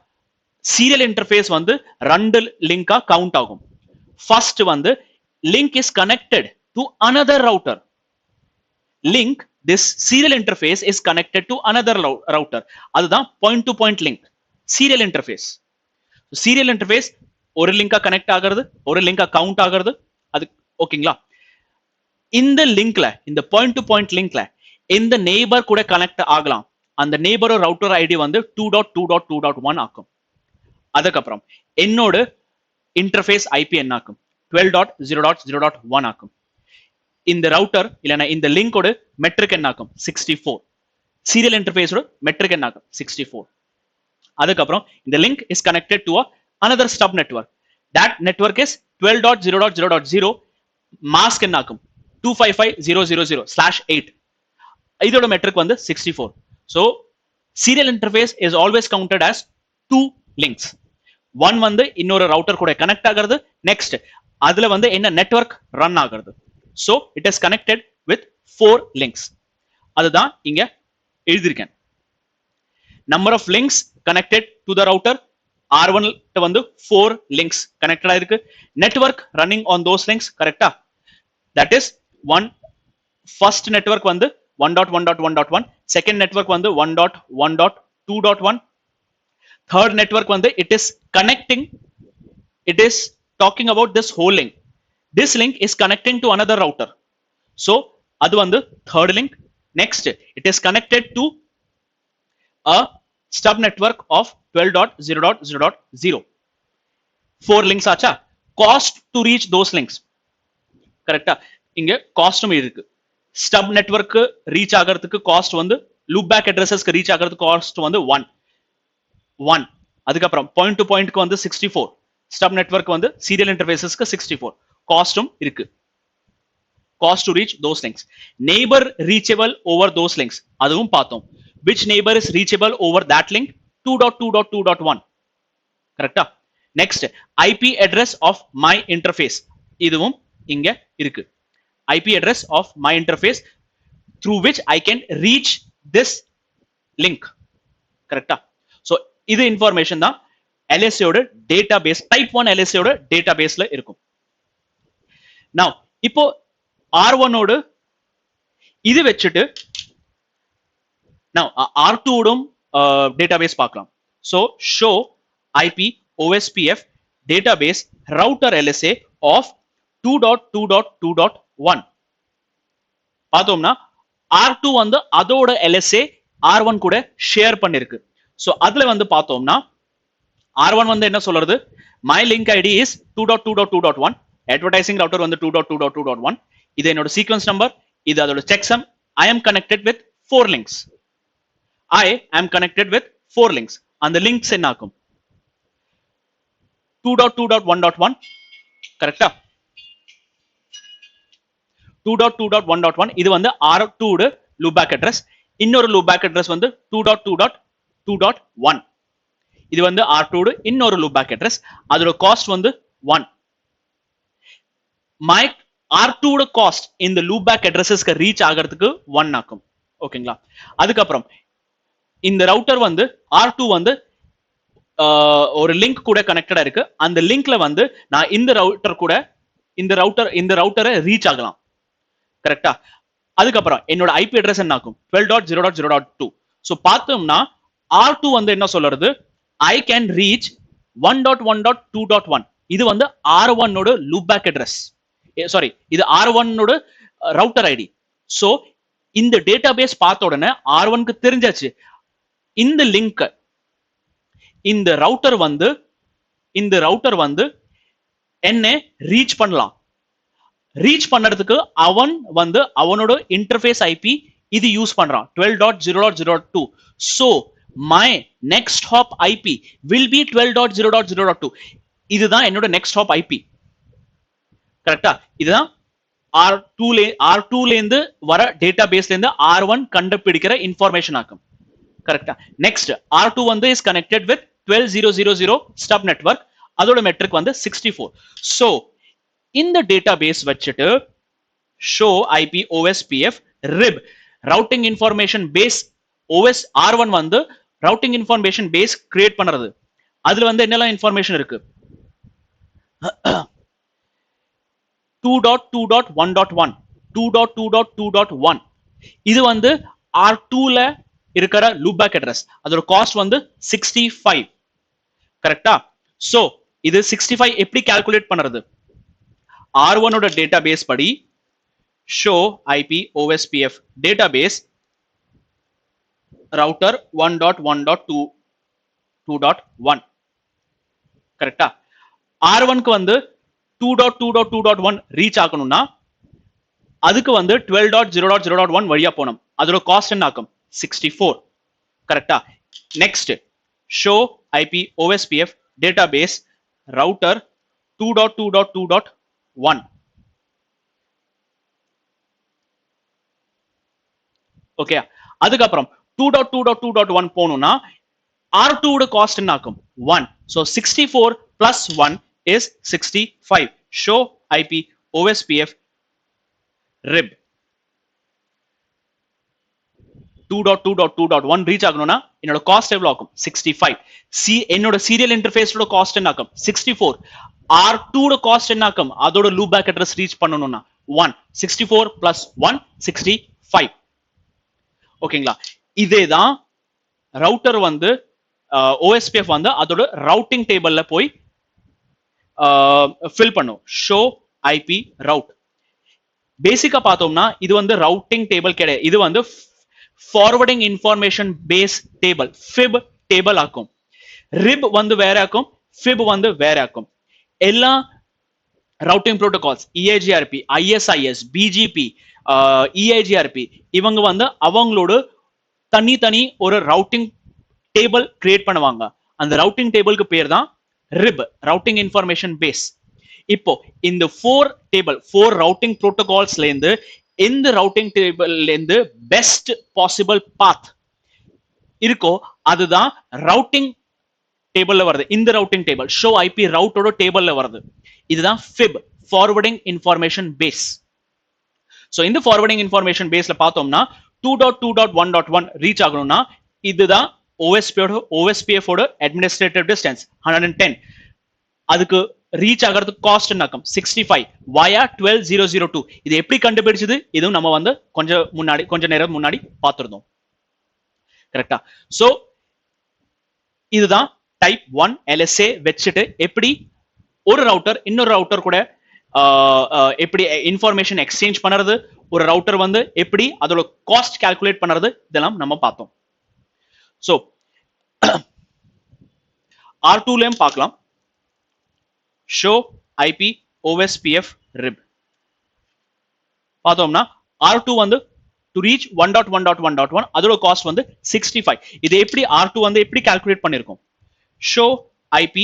சீரியல் இன்டர்ஃபேஸ் வந்து 2 லிங்கா கவுண்ட் ஆகும். ஃபர்ஸ்ட் வந்து link is connected to another router. Link this serial interface is connected to another router. அதுதான் point to point link, serial interface. serial interface ஒரு Lingaa connect ஆகிறது, ஒரு லிங்கா கவுண்ட் ஆகிறது. அது ஓகேங்களா? இந்த லிங்க்ல, இந்த பாயிண்ட் டு பாயிண்ட் லிங்க்ல எந்த நெய்பர் கூட கனெக்ட் ஆகலாம். அந்த நெய்பர் ரவுட்டர் ஐடி வந்து 2.2.2.1 ஆக்கும். அதுக்கப்புறம் என்னோட இன்டர்ஃபேஸ் ஐபி என்ன ஆக்கும், 12.0.0.1 ஆக்கும். இந்த ரவுட்டர் இல்லைன்னா இந்த லிங்கோட மெட்ரிக் என்ன ஆகும், 64. சீரியல் இன்டர்ஃபேஸோட மெட்ரிக் என்ன ஆகும், 64. அதுக்கப்புறம் இந்த link is connected to another stub network. that network is 12.0.0.0. Mask என்ன ஆகும், 255.0.0.0/8. இதோட மெட்ரிக் வந்து 64. so serial interface is always counted as 2 links. one வந்து இன்னொரு ரவுட்டர் கூட கனெக்ட் ஆகிறது. நெக்ஸ்ட் அதுல வந்து என்ன நெட்வொர்க் ரன் ஆகிறது. so it is connected with 4 links. அதுதான் இங்க எழுதியிருக்கேன். number of links connected to the router, R1 வந்து 4 links connected ஆயிருக்கு. network running on those links, கரெக்டா? that is one first network வந்து 1.1.1.1, second network வந்து 1.1.2.1, third network வந்து it is connecting, it is talking about this whole link. this link is connecting to another router. so அது வந்து third link. next it is connected to a stub network of 12.0.0.0. 4 links ஆச்சா? cost to reach those links, கரெக்டா? இங்க காஸ்டும் இருக்கு. Stub network reach ஆகிறதுக்கு cost வந்து, loop back அட்ரஸஸ்க்கு reach ஆகிறதுக்கு cost வந்து 1. அதுக்கப்புறம் பாயிண்ட் டு பாயிண்ட்க்கு வந்து 64. ஸ்டப் நெட்வொர்க் வந்து சீரியல் இன்டர்ஃபேஸஸ்க்கு 64. காஸ்டும் இருக்கு. cost to reach those links. neighbor reachable over those links, அதுவும் பார்த்தோம். which neighbor is reachable over that link, 2.2.2.1. கரெக்டா? next IP address of my interface, இதுவும் இங்க இருக்கு. IP address of my interface through which I can reach this link. கரெக்டா? so இது information தான் LSA ஓட டேட்டாபேஸ், டைப் 1 LSA ஓட டேட்டாபேஸ்ல இருக்கும். now இப்போ R1 ஓட இது வச்சுட்டு now R2 ஓடும் டேட்டாபேஸ் பார்க்கலாம். so show IP OSPF database router LSA of 2.2.2.1. பார்த்தோம்னா R2 வந்து அதோட LSA R1 கூட ஷேர் பண்ணிருக்கு. so அதுல வந்து பார்த்தோம்னா R1 வந்து என்ன சொல்றது, my link ID is 2.2.2.1, advertising router வந்து 2.2.2.1. இது என்னோட சீக்வன்ஸ் நம்பர், இது அதோட checksum. I am connected with 4 links. I am connected with 4 links. அந்த லிங்க்ஸ் என்ன ஆகும், 2.2.1.1, கரெக்டா? 2.2.1.1 இது வந்து R2 ஓட லூப்பேக் அட்ரஸ். இன்னொரு லூப்பேக் அட்ரஸ் வந்து 2.2.2.1. இது வந்து R2 ஓட இன்னொரு லூப்பேக் அட்ரஸ். அதோட காஸ்ட் வந்து 1. my R2 ஓட காஸ்ட் இந்த லூப்பேக் அட்ரஸஸ்க்கு ரீச் ஆகிறதுக்கு 1 ஆகும். ஓகேங்களா? அதுக்கப்புறம் இந்த ரவுட்டர் வந்து R2 வந்து ஒரு லிங்க் கூட கனெக்டடா இருக்கு. அந்த லிங்க்ல வந்து நான் இந்த ரவுட்டர் கூட இந்த ரவுட்டரை ரீச் ஆகலாம். கரெக்டா? அதுக்கப்புறம் என்னோட ஐபி அட்ரஸ் என்ன ஆகும்? 12.0.0.2. ஸோ பார்த்தோம்னா R2 வந்து என்ன சொல்றது? I can reach 1.1.2.1. இது வந்து R1 ஓட லூப்பேக் அட்ரஸ். சாரி, இது R1 ஓட ரவுட்டர் ஐடி. ஸோ இந்த டேட்டாபேஸ் பார்த்த உடனே R1க்கு தெரிஞ்சாச்சு இந்த லிங்க் இந்த ரவுட்டர் வந்து என்ன ரீச் பண்ணலாம். ரீச் பண்ணறதுக்கு அவன் வந்து அவனோட இன்டர்ஃபேஸ் ஐபி இது யூஸ் பண்றான் 12.0.0.2. so my next hop IP will be 12.0.0.2. இதுதான் என்னோட next hop IP. கரெக்டா? இதுதான் R2 ல இருந்து வர டேட்டாபேஸ்ல இருந்து R1 கண்டுபிடிக்கிற இன்ஃபர்மேஷன் ஆகும். கரெக்டா? நெக்ஸ்ட் R2 வந்து is connected with 12.0.0.0 stub network. அதோட மெட்ரிக் வந்து 64. so இந்த டேட்டாபேஸ் வச்சுட்டு show IP OSPF RIB routing information base OS R1 வந்து routing information base கிரியேட் பண்றது. அதுல வந்து என்னெல்லாம் இன்ஃபர்மேஷன் இருக்கு? 2.2.1.1 2.2.2.1 இது வந்து R2 ல இருக்கிற லூப்பேக் அட்ரஸ். அதோட காஸ்ட் வந்து 65. கரெக்டா? சோ இது 65 எப்படி கால்குலேட் பண்றது? R1 ஓட டேட்டாபேஸ் படி show IP OSPF database router 1.1.2.1 கரெக்டா? R1 க்கு வந்து 2.2.2.1 ரீச் ஆகணும்னா அதுக்கு வந்து 12.0.0.1 வழியா போகணும். அதோட காஸ்ட் என்ன ஆகும்? 64. கரெக்டா? Next show IP OSPF database router 2.2.2.1 okay. அதுக்கப்புறம் 2.2.2.1 போகணும்னா R2 ஓட காஸ்ட் என்ன ஆகும்? 1. so 64 plus 1 is 65. show IP OSPF RIB 2.2.2.1 reach ஆகணும்னா என்னோட காஸ்ட் எவ்வளவு ஆகும்? 65. என்னோட சீரியல் இன்டர்ஃபேஸோட காஸ்ட் என்ன ஆகும்? 64. R2 ஓட காஸ்ட் என்ன ஆகும்? அதோட லூப்பேக் அட்ரஸ் ரீச் பண்ணணும்னா 1. 64 plus 1 65. ஓகேங்களா? இதேதான் ரவுட்டர் வந்து OSPF வந்து அதோட ரவுட்டிங் டேபிள்ல போய் ஃபில் பண்ணும். Show IP route. பேசிக்கா பார்த்தோம்னா இது வந்து ரவுட்டிங் டேபிள் கிடையாது. இது வந்து forwarding information base table FIB table ஆக்கும். RIB வந்து வேற ஆக்கும், FIB வந்து வேற ஆக்கும். எல்லா routing protocols EIGRP ISIS BGP EIGRP இவங்க வந்து அவங்களோட தனி ஒரு ரவுட்டிங் டேபிள் கிரியேட் பண்ணுவாங்க. அந்த ரவுட்டிங் டேபிளுக்கு பேர் தான் RIB ரவுட்டிங் இன்ஃபர்மேஷன் பேஸ். இப்போ இந்த 4 ரவுட்டிங் ப்ரோட்டோகால்ஸ்ல இருந்து எந்த ரவுட்டிங் டேபிள்ல இருந்து பெஸ்ட் பாசிபிள் பாத் இருக்கோ அதுதான் ரவுட்டிங் டேபிள்ல வருது. இந்த ரவுட்டிங் டேபிள் ஷோ ஐபி ரவுட்டோட டேபிள்ல வருது. இதுதான் FIB ஃபார்வர்டிங் இன்ஃபர்மேஷன் பேஸ். சோ இந்த ஃபார்வர்டிங் இன்ஃபர்மேஷன் பேஸ்ல பார்த்தோம்னா 2.2.1.1 ரீச் ஆகணும்னா இதுதான் OSPF ஓட அட்மினிஸ்ட்ரேட்டிவ் டிஸ்டன்ஸ் 110. அதுக்கு ரீச் ஆகிறதுக்கு காஸ்ட் என்ன ஆகும்? 65 via 12.0.0.2. இது எப்படி கண்டுபிடிச்சது? இதுவும் நம்ம வந்து கொஞ்ச நேரம் முன்னாடி பார்த்திருந்தோம். கரெக்டா? சோ இதுதான் டைப் 1 LSA வச்சுட்டு எப்படி ஒரு ரவுட்டர் இன்னொரு ரவுட்டர் கூட எப்படி இன்ஃபர்மேஷன் எக்ஸ்சேஞ்ச் பண்றது, ஒரு ரவுட்டர் வந்து எப்படி அதோட காஸ்ட் கால்குலேட் பண்றது, இதெல்லாம் நம்ம பார்த்தோம். சோ R2 லயும் பார்க்கலாம். show IP OSPF RIB பார்த்தோம்னா R2 வந்து to reach 1.1.1.1 அதோட காஸ்ட் வந்து 65. இது எப்படி R2 வந்து எப்படி கால்குலேட் பண்ணிருக்கோம்? show IP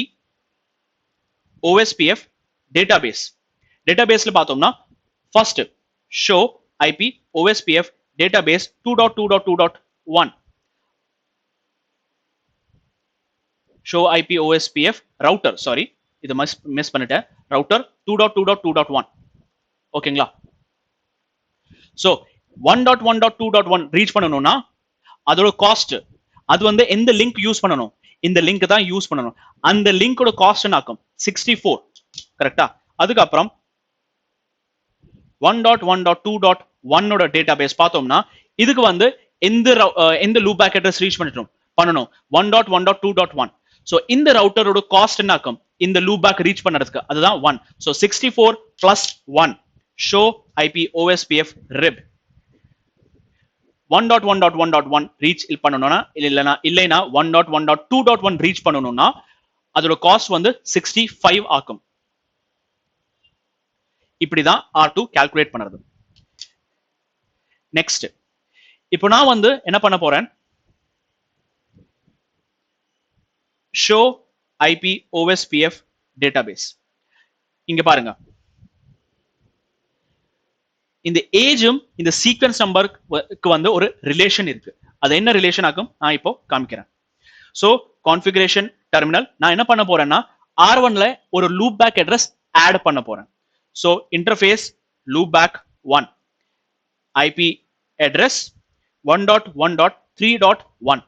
OSPF டேட்டாபேஸ்ல பார்த்தோம்னா first show IP OSPF database 2.2.2.1 show IP OSPF router sorry இது மிஸ் பண்ணிட்டேன். ரவுட்டர் 2.2.2.1 ஓகேங்களா? சோ 1.1.2.1 ரீச் பண்ணனும்னா அதோட காஸ்ட் அது வந்து எந்த லிங்க் யூஸ் பண்ணணும்? இந்த லிங்க் தான் யூஸ் பண்ணணும். அந்த லிங்கோட காஸ்ட் என்ன ஆகும் 64 கரெக்டா. அதுக்கப்புறம் 1.1.2.1 ஓட டேட்டாபேஸ் பார்த்தோம்னா இதுக்கு வந்து எந்த லூப் பேக் அட்ரஸ் ரீச் பண்ணணும் 1.1.2.1. சோ இந்த ரவுட்டரோட காஸ்ட் என்ன ஆகும் இந்த லூப் பேக் ரீச் பண்றதுக்கு அதுதான் 1. So 64 plus 1 show IP OSPF rib 1.1.1.1 reach பண்ணனும்னா இல்லைனா 1.1.2.1 ரீச் பண்ணனும்னா அதோட காஸ்ட் வந்து 65 ஆகும். இப்படிதான் R2 கால்குலேட் பண்றது. நெக்ஸ்ட் இப்போ நான் வந்து என்ன பண்ண போறேன் show IP OSPF database. இங்க பாருங்க இந்த ஏஜும் இந்த சீக்வென்ஸ் நம்பருக்கு வந்து ஒரு ரிலேஷன் இருக்கு. அது என்ன ரிலேஷன் ஆகும் நான் இப்போ காமிக்கிறேன். சோ கான்ஃபிகரேஷன் டெர்மினல் நான் என்ன பண்ண போறேன்னா R1ல ஒரு லூப் பேக் அட்ரஸ் ஆட் பண்ண போறேன். So interface loopback 1 IP address 1.1.3.1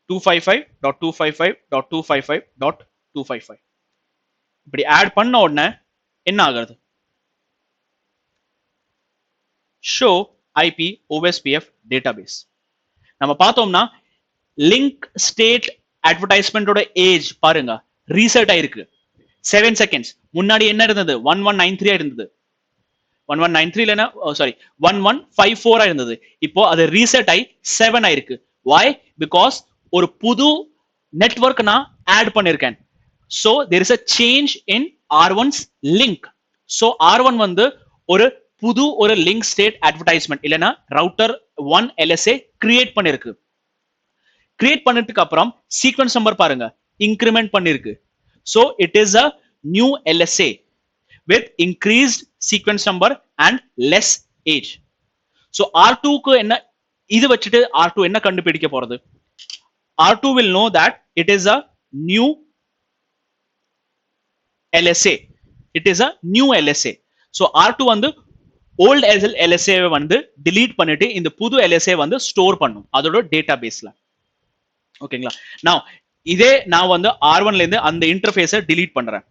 255.255.255.255 இப்படி ஆட் பண்ண உடனே என்ன ஆகுது show IP OSPF database. நம்ம பார்த்தோம்னா லிங்க் ஸ்டேட் அட்வர்டைஸ்மெண்டோட ஏஜ் பாருங்க ரீசெட் ஆயிருக்கு 7 செகண்ட்ஸ். முன்னாடி என்ன இருந்தது 1193 இருந்தது 1193 இல்லனா சாரி 1154 இருந்தது. இப்போ அது ரீசெட் ஆகி 7 ஆயிருக்கு. why because ஒரு புது நெட்வொர்க் நான் ஆட் பண்ணிருக்கேன். so there is a change in R1's link. so R1 வந்து ஒரு புது ஒரு லிங்க் ஸ்டேட் அட்வர்டைஸ்மெண்ட் இல்லனா ரவுட்டர் 1 LSA கிரியேட் பண்ணிருக்கு. கிரியேட் பண்ணதுக்கு அப்புறம் சீக்வென்ஸ் நம்பர் பாருங்க இன்கிரிமெண்ட் பண்ணிருக்கு. so it is a new LSA with increased sequence number and less age. so R2 க்கு என்ன இது வச்சிட்டு R2 என்ன கண்டுபிடிக்க போறது R2 will know that it is a new LSA. it is a new LSA. so R2 வந்து old LSA வந்து delete பண்ணிட்டு இந்த புது LSA வந்து ஸ்டோர் பண்ணும் அதோட டேட்டாபேஸ்ல. ஓகேங்களா. now இதே நான் வந்து R1ல இருந்து அந்த இன்டர்ஃபேஸை delete பண்றேன்.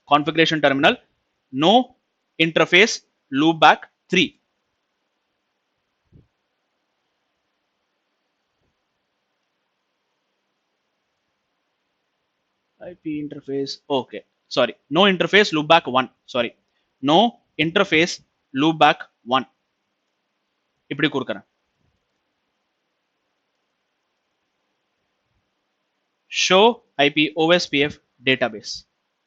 configuration terminal no interface loopback 3 IP interface okay sorry no interface loopback 1 sorry no interface loopback 1 இப்படி கொடுக்கிறேன். show IP OSPF database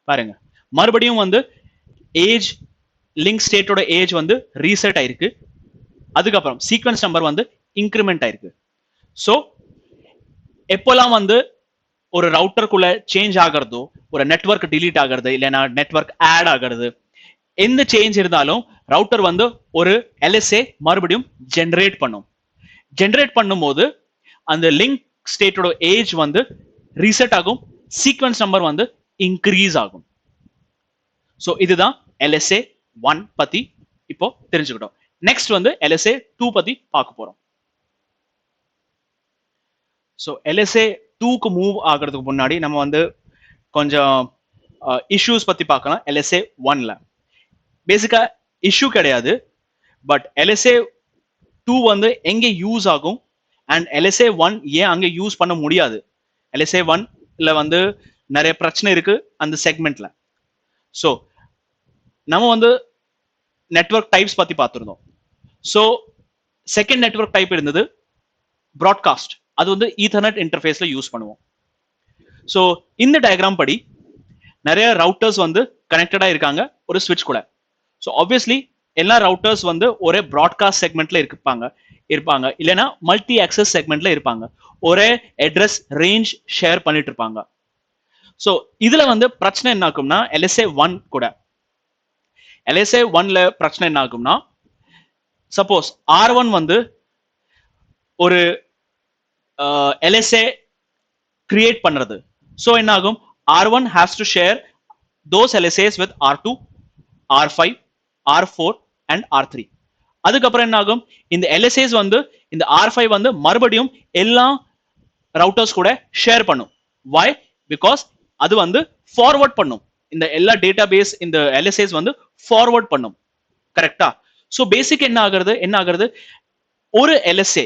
பாருங்க மறுபடியும் வந்து ஏஜ் லிங்க் ஸ்டேட்டோட ஏஜ் வந்து ரீசெட் ஆயிருக்கு. அதுக்கப்புறம் சீக்வென்ஸ் நம்பர் வந்து இன்கிரிமெண்ட் ஆயிருக்கு. சோ எப்போலாம் வந்து ஒரு ரவுட்டருக்குள்ள சேஞ்ச் ஆகிறதோ ஒரு நெட்வொர்க் டிலீட் ஆகிறது இல்லைன்னா நெட்வொர்க் ஆட் ஆகிறது எந்த சேஞ்ச் இருந்தாலும் ரவுட்டர் வந்து ஒரு LSA மறுபடியும் ஜெனரேட் பண்ணும். ஜெனரேட் பண்ணும்போது அந்த லிங்க் ஸ்டேட்டோட ஏஜ் வந்து ரீசெட் ஆகும் சீக்வென்ஸ் நம்பர் வந்து இன்க்ரீஸ் ஆகும். சோ இதுதான் LSA 1 பத்தி இப்போ தெரிஞ்சுக்கிட்டோம். நெக்ஸ்ட் வந்து LSA 2 பத்தி பார்க்க போறோம். சோ LSA 2க்கு மூவ் ஆகிறதுக்கு முன்னாடி நம்ம வந்து கொஞ்சம் இஷ்யூஸ் பத்தி பார்க்கலாம். LSA 1ல பேசிக்கா இஷ்யூ கிடையாது. பட் LSA 2 வந்து எங்க யூஸ் ஆகும் அண்ட் LSA 1 ஏன் அங்க யூஸ் பண்ண முடியாது. LSA 1ல வந்து நிறைய பிரச்சனை இருக்கு அந்த செக்மெண்ட்ல. சோ நம்ம வந்து நெட்வொர்க் டைப்ஸ் பத்தி பார்த்திருந்தோம். சோ செகண்ட் நெட்வொர்க் டைப் இருந்தது பிராட்காஸ்ட். அது வந்து ஈத்தர்நெட் இன்டர்ஃபேஸ்ல யூஸ் பண்ணுவோம். சோ இந்த டயக்ராம் படி நிறைய ரவுட்டர்ஸ் வந்து கனெக்டடா இருக்காங்க ஒரு ஸ்விட்ச் கூட. சோ ஆப்வியஸ்லி எல்லா ரவுட்டர்ஸ் வந்து ஒரே பிராட்காஸ்ட் செக்மெண்ட்ல இருப்பாங்க இல்லைன்னா மல்டி ஆக்சஸ் செக்மெண்ட்ல இருப்பாங்க. ஒரே அட்ரஸ் ரேஞ்ச் ஷேர் பண்ணிட்டு இருப்பாங்க. சோ இதுல வந்து பிரச்சனை என்ன ஆகும்னா LSA 1 கூட LSA 1ல பிரச்சனை என்ன ஆகும்னா சப்போஸ் R1 வந்து ஒரு LSA கிரியேட் பண்றது. சோ என்ன ஆகும் R1 has to share those LSAs with R2, R5, R4 and R3. அதுக்கப்புறம் என்ன ஆகும், இந்த LSAs வந்து இந்த R5 வந்து மறுபடியும் எல்லா ரவுட்டர்ஸ் கூட ஷேர் பண்ணும். why? because அது வந்து ஃபார்வர்ட் பண்ணும், இந்த எல்லா டேட்டாபேஸ் இந்த LSAs வந்து ஃபார்வர்ட் பண்ணும். கரெக்டா? சோ பேசிக் என்ன ஆகுறது, ஒரு LSA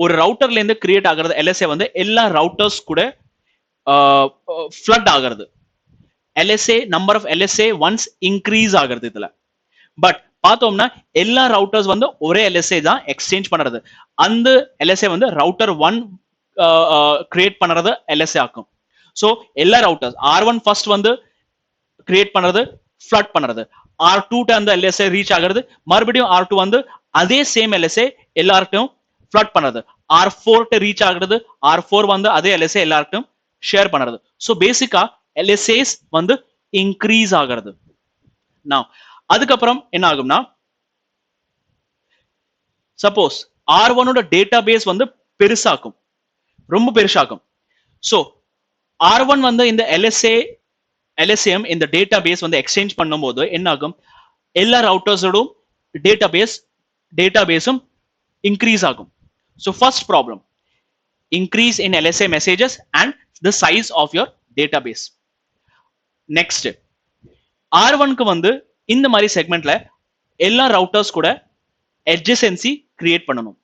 ஒரு ரவுட்டர்ல இருந்து கிரியேட் ஆகிறது LSA வந்து எல்லா ரவுட்டர்ஸ் கூட ஃப்ளட் ஆகிறது. LSA நம்பர் ஆஃப் LSA ஒன்ஸ் இன்க்ரீஸ் ஆகிறது இதுல. பட் பார்த்தோம்னா எல்லா ரவுட்டர்ஸ் வந்து ஒரே LSA தான் எக்ஸ்சேஞ்ச் பண்றது. அந்த LSA வந்து ரவுட்டர் 1 கிரியேட் பண்றது LSA ஆக்கும். சோ எல்லா ரவுட்டர்ஸ் R1 ஃபர்ஸ்ட் வந்து கிரியேட் பண்றது, ஃப்ளட் பண்றது, R2 அந்த LSA ரீச் ஆகிறது, மறுபடியும் R2 வந்து அதே சேம் LSA எல்லார்ட்டையும் ஃப்ளட் பண்றது, R4 ரீச் ஆகிறது, R4 வந்து அதே LSA எல்லார்ட்டையும் ஷேர் பண்றது. சோ பேசிக்கா LSAs வந்து இன்க்ரீஸ் ஆகிறது. Now அதுக்கப்புறம் என்ன ஆகும்னா, சப்போஸ் R1 ஓட டேட்டாபேஸ் வந்து பெருசாக்கும், ரொம்ப பெருசாக்கும். சோ R1 வந்து இந்த LSAM இந்த டேட்டாபேஸ் வந்து எக்ஸ்சேஞ்ச் பண்ணும்போது என்ன ஆகும், எல்லா ரவுட்டர்ஸோடும் டேட்டாபேஸும் இன்க்ரீஸ் ஆகும். So first problem, increase in LSA messages and the size of your database. Next, R1 க்கு வந்து இந்த மாதிரி செக்மெண்ட்ல எல்லா ரவுட்டர்ஸ் கூட adjacency கிரியேட் பண்ணணும்.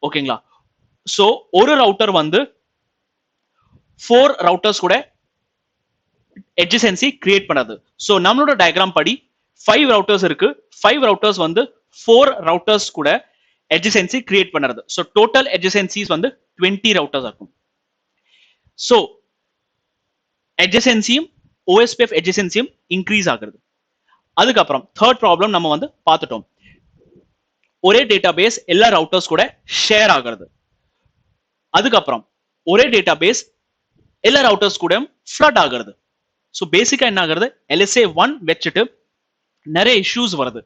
ஓகேங்களா? சோ ஒரு ரவுட்டர் வந்து 4 ரவுட்டர்ஸ் கூட adjacency கிரியேட் பண்ணது. சோ நம்மளோட டயக்ராம் படி 5 ரவுட்டர்ஸ் இருக்கு, 5 ரவுட்டர்ஸ் வந்து 4 ரவுட்டர்ஸ் கூட adjacency கிரியேட் பண்றது. சோ டோட்டல் adjacencies வந்து 20 ரவுட்டர்ஸ் இருக்கும். சோ adjacencyயும் OSPF adjacencyயும் இன்க்ரீஸ் ஆகுது. அதுக்கப்புறம் தேர்ட் ப்ராப்ளம் நம்ம வந்து பார்த்துட்டோம், ஒரே டேட்டாபேஸ் எல்லா ரவுட்டர்ஸ் கூட ஷேர் ஆகிறது. அதுக்கப்புறம் ஒரே டேட்டாபேஸ் எல்லா ரவுட்டர்ஸ் கூட ஃப்ளட் ஆகிறது. சோ பேசிக்கா என்ன ஆகுறது, LSA1 வச்சுட்டு நிறைய இஷ்யூஸ் வருது.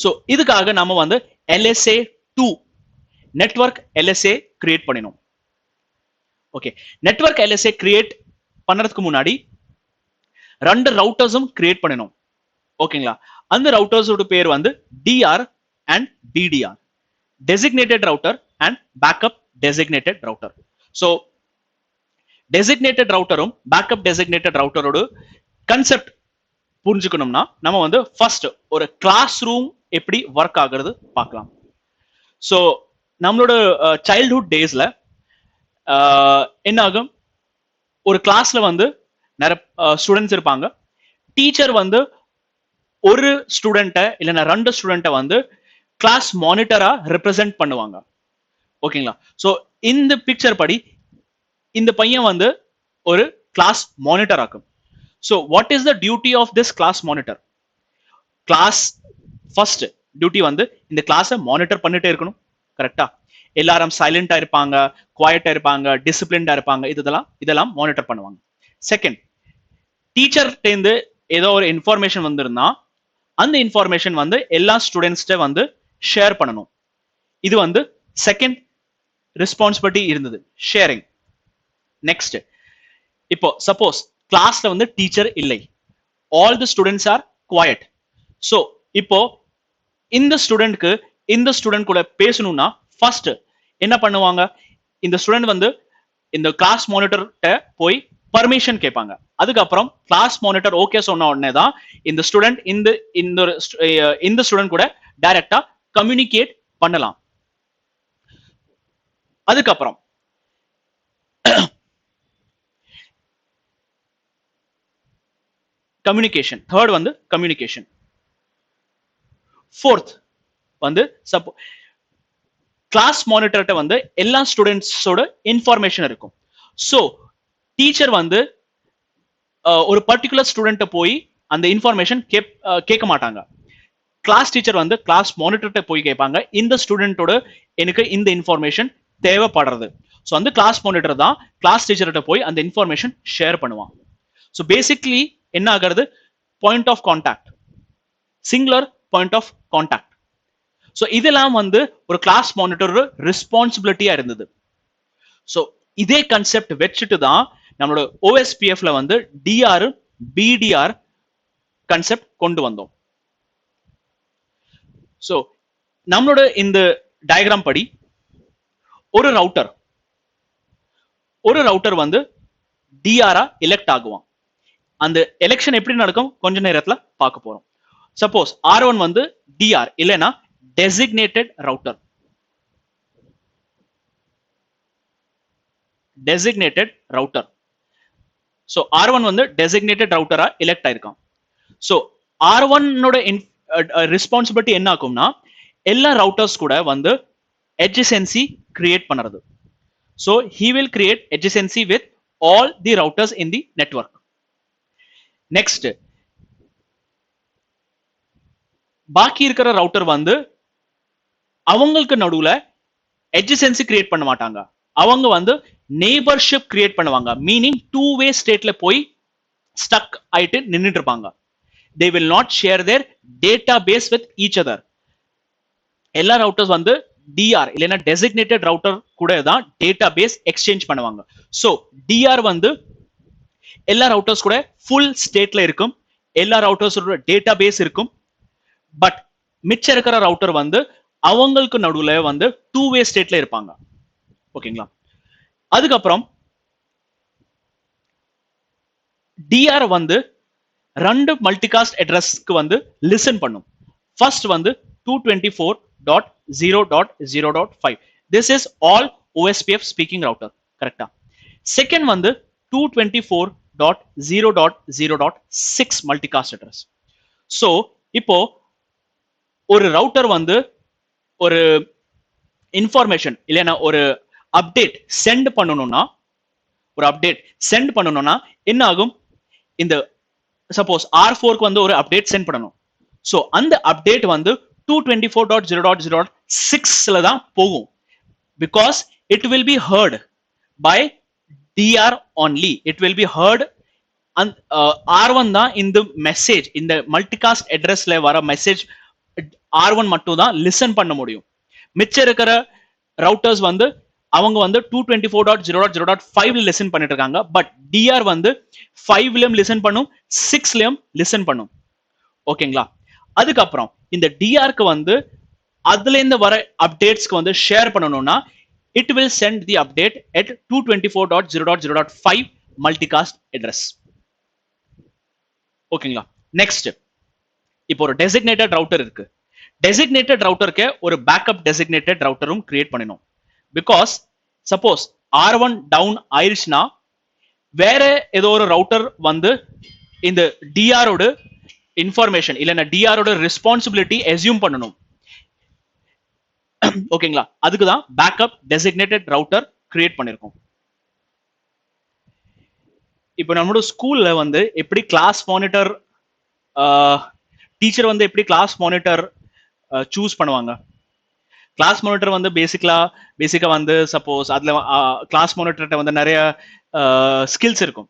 சோ இதுக்காக நம்ம வந்து LSA2 நெட்வொர்க் LSA கிரியேட் பண்ணினோம். ஓகே, நெட்வொர்க் LSA கிரியேட் பண்றதுக்கு முன்னாடி 2 ரவுட்டர்ஸும் கிரியேட் பண்ணினோம். ஓகேங்களா? அந்த ரவுட்டர்ஸோட பேர் வந்து DR and DDR, designated router and backup designated router. So designated routerம் backup designated routerோட கான்செப்ட் புரிஞ்சுக்கணும்னா நம்ம வந்து ஃபர்ஸ்ட் ஒரு கிளாஸ் ரூம் எப்படி ஒர்க் ஆகுறது பார்க்கலாம். சோ நம்மளோட சைல்ட்ஹுட் டேஸ்ல என்ன ஆகும், ஒரு கிளாஸ்ல வந்து நிறைய ஸ்டூடெண்ட்ஸ் இருப்பாங்க. டீச்சர் வந்து ஒரு ஸ்டூடெண்ட்டை இல்லைன்னா 2 ஸ்டூடெண்ட்டை வந்து கிளாஸ் மானிட்டரா ரெப்ரசென்ட் பண்ணுவாங்க. ஓகேங்களா? சோ இந்த பிக்சர் படி இந்த பையன் வந்து ஒரு கிளாஸ் மானிட்டர் ஆகும். So what is the duty of this class monitor? Class first duty வந்து இந்த கிளாஸை மானிட்டர் பண்ணிட்டே இருக்கணும். கரெக்டா? எல்லாரும் சைலண்டா இருப்பாங்க, குவாய்டா இருப்பாங்க, டிசிப்ளின்டா இருப்பாங்க, இதெல்லாம் மானிட்டர் பண்ணுவாங்க. செகண்ட், டீச்சர்கிட்ட இருந்து ஏதோ ஒரு இன்ஃபர்மேஷன் வந்திருந்தா அந்த இன்ஃபர்மேஷன் வந்து எல்லா ஸ்டூடெண்ட்ஸ்ட வந்து ஷேர் பண்ணணும். இது வந்து செகண்ட் ரெஸ்பான்சிபிலிட்டி இருந்தது, ஷேரிங். நெக்ஸ்ட், இப்போ சப்போஸ் கிளாஸ்ல வந்து டீச்சர் இல்லை, all the students are quiet. So இப்போ இந்த ஸ்டூடெண்ட்க்கு இந்த ஸ்டூடெண்ட் கூட பேசணும்னா ஃபர்ஸ்ட் என்ன பண்ணுவாங்க, இந்த ஸ்டூடெண்ட் வந்து இந்த கிளாஸ் மானிட்டர்கிட்ட போய் பர்மிஷன் கேட்பாங்க. அதுக்கப்புறம் கிளாஸ் மானிட்டர் ஓகே சொன்ன உடனே தான் இந்த ஸ்டூடெண்ட் இந்த ஸ்டூடெண்ட் கூட டைரக்டா கம்யூனிகேட் பண்ணலாம். அதுக்கப்புறம் கம்யூனிகேஷன், தேர்ட் வந்து கம்யூனிகேஷன். ஃபோர்த் வந்து கிளாஸ் மானிட்டர்கிட்ட வந்து எல்லா ஸ்டூடெண்ட்ஸோட இன்ஃபர்மேஷன் இருக்கும். சோ டீச்சர் வந்து ஒரு பர்டிகுலர் ஸ்டூடெண்ட்டை போய் அந்த இன்ஃபர்மேஷன் கேட்க மாட்டாங்க. கிளாஸ் டீச்சர் வந்து கிளாஸ் மானிட்டர்கிட்ட போய் கேட்பாங்க, இந்த ஸ்டூடெண்டோட எனக்கு இந்த இன்ஃபர்மேஷன் தேவைப்படுறது. ஸோ அந்த கிளாஸ் மானிட்டர் தான் கிளாஸ் டீச்சர்கிட்ட போய் அந்த இன்ஃபர்மேஷன் ஷேர் பண்ணுவான். ஸோ பேசிக்லி என்ன ஆகிறது, point of contact, singular point of contact. So இதெல்லாம் வந்து ஒரு கிளாஸ் மானிட்டர் ரெஸ்பான்சிபிலிட்டியா இருந்தது. ஸோ இதே கான்செப்ட் வச்சுட்டு தான் நம்மளோட OSPFல வந்து DR BDR கான்செப்ட் கொண்டு வந்தோம். சோ நம்மளோட இந்த டயக்ராம் படி ஒரு ரவுட்டர் வந்து டிஆரா எலெக்ட் ஆகுவான். அந்த எலெக்ஷன் எப்படி நடக்கும் கொஞ்ச நேரத்துல பார்க்க போறோம். சப்போஸ் R1 வந்து டிஆர் இல்லைன்னா டெசிக்னேட்டட் ரவுட்டர், சோ R1 வந்து டெசிக்னேட்டட் ரவுட்டரா எலெக்ட் ஆயிருக்கான். சோ R1 ஓட ரெஸ்பான்சிபிலிட்டி என்ன ஆகும்னா எல்லா ரவுட்டர்ஸ் கூட வந்து adjacency கிரியேட் பண்றது. So he will create adjacency with all the routers in the network. Next, பாக்கி இருக்கிற ரவுட்டர் வந்து அவங்களுக்கு நடுவுல adjacency கிரியேட் பண்ண மாட்டாங்க. அவங்க வந்து நெய்பர்ஷிப் கிரியேட் பண்ணுவாங்க. மீனிங் டூ வே ஸ்டேட்ல போய் ஸ்டக் ஆயிட்டு நின்னுட்டு இருப்பாங்க. They will not share their database with each other. எல்லா ரவுட்டர்ஸ் வந்து டிஆர் இல்லைன்னா டெசிக்னேட்டட் ரவுட்டர் கூட தான் டேட்டாபேஸ் எக்ஸ்சேஞ்ச் பண்ணுவாங்க. சோ டிஆர் வந்து எல்லா ரவுட்டர்ஸ் கூட ஃபுல் ஸ்டேட்ல இருக்கும், எல்லா ரவுட்டர்ஸோட டேட்டாபேஸ் இருக்கும். பட் மிச்சம் இருக்கிற ரவுட்டர் வந்து அவங்களுக்கு நடுவுல வந்து டூ வே ஸ்டேட்ல இருப்பாங்க. ஓகேங்களா? அதுக்கப்புறம் டிஆர் வந்து ரெண்டு மல்டிகாஸ்ட் அட்ரஸ்க்கு வந்து லிசன் பண்ணும். ஃபர்ஸ்ட் வந்து 224.0.0.5. This is all OSPF speaking router. கரெக்டா? செகண்ட் வந்து 224.0.0.6 மல்டிகாஸ்ட் அட்ரஸ். சோ இப்போ ஒரு ரவுட்டர் வந்து ஒரு இன்ஃபர்மேஷன் இல்லைன்னா ஒரு அப்டேட் சென்ட் பண்ணணும்னா என்ன ஆகும்? இந்த சப்போஸ் R4க்கு வந்து ஒரு அப்டேட் சென்ட் பண்ணணும். சோ அந்த அப்டேட் வந்து 224.0.0.6ல தான் போகும். Because it will be heard by DR only. It will be heard and R1 தான் இந்த மெசேஜ், இந்த மல்டிகாஸ்ட் அட்ரஸ்ல வர மெசேஜ் R1 மட்டும் தான் லிசன் பண்ண முடியும். மிச்சம் இருக்கிற ரவுட்டர்ஸ் வந்து அவங்க வந்து 224.0.0.5ல லிசன் பண்ணிட்டு இருக்காங்க. பட் டிஆர் வந்து 5லயும் லிசன் பண்ணும், 6லயும் லிசன் பண்ணும். ஓகேங்களா? அதுக்கப்புறம் இந்த டிஆர்க்கு வந்து அதுல இருந்து வர அப்டேட்ஸ்க்கு வந்து ஷேர் பண்ணணும்னா it will send the update at 224.0.0.5 multicast address. ஓகேங்களா? நெக்ஸ்ட், இப்போ ஒரு டெசிக்னேட்டட் ரவுட்டர் இருக்கு. டெசிக்னேட்டட் ரவுட்டருக்கு ஒரு பேக்கப் டெசிக்னேட்டட் ரவுட்டரும் கிரியேட் பண்ணணும். பிகாஸ் சப்போஸ் R1 டவுன் ஆயிடுச்சுன்னா வேற ஏதோ ஒரு ரவுட்டர் வந்து இந்த டிஆரோட இன்ஃபர்மேஷன் இல்லைன்னா டிஆரோட ரெஸ்பான்சிபிலிட்டி அசியூம் பண்ணணும். ஓகேங்களா? அதுக்கு தான் பேக்கப் டெசிக்னேட்டட் ரவுட்டர் கிரியேட் பண்ணிருக்கோம். இப்போ நம்மளோட ஸ்கூல்ல வந்து எப்படி கிளாஸ் மானிட்டர், டீச்சர் வந்து எப்படி கிளாஸ் மானிட்டர் சூஸ் பண்ணுவாங்க? கிளாஸ் மானிட்டர் வந்து பேசிக்கா வந்து சப்போஸ் அதுல கிளாஸ் மானிட்டர்கிட்ட வந்து நிறைய ஸ்கில்ஸ் இருக்கும்,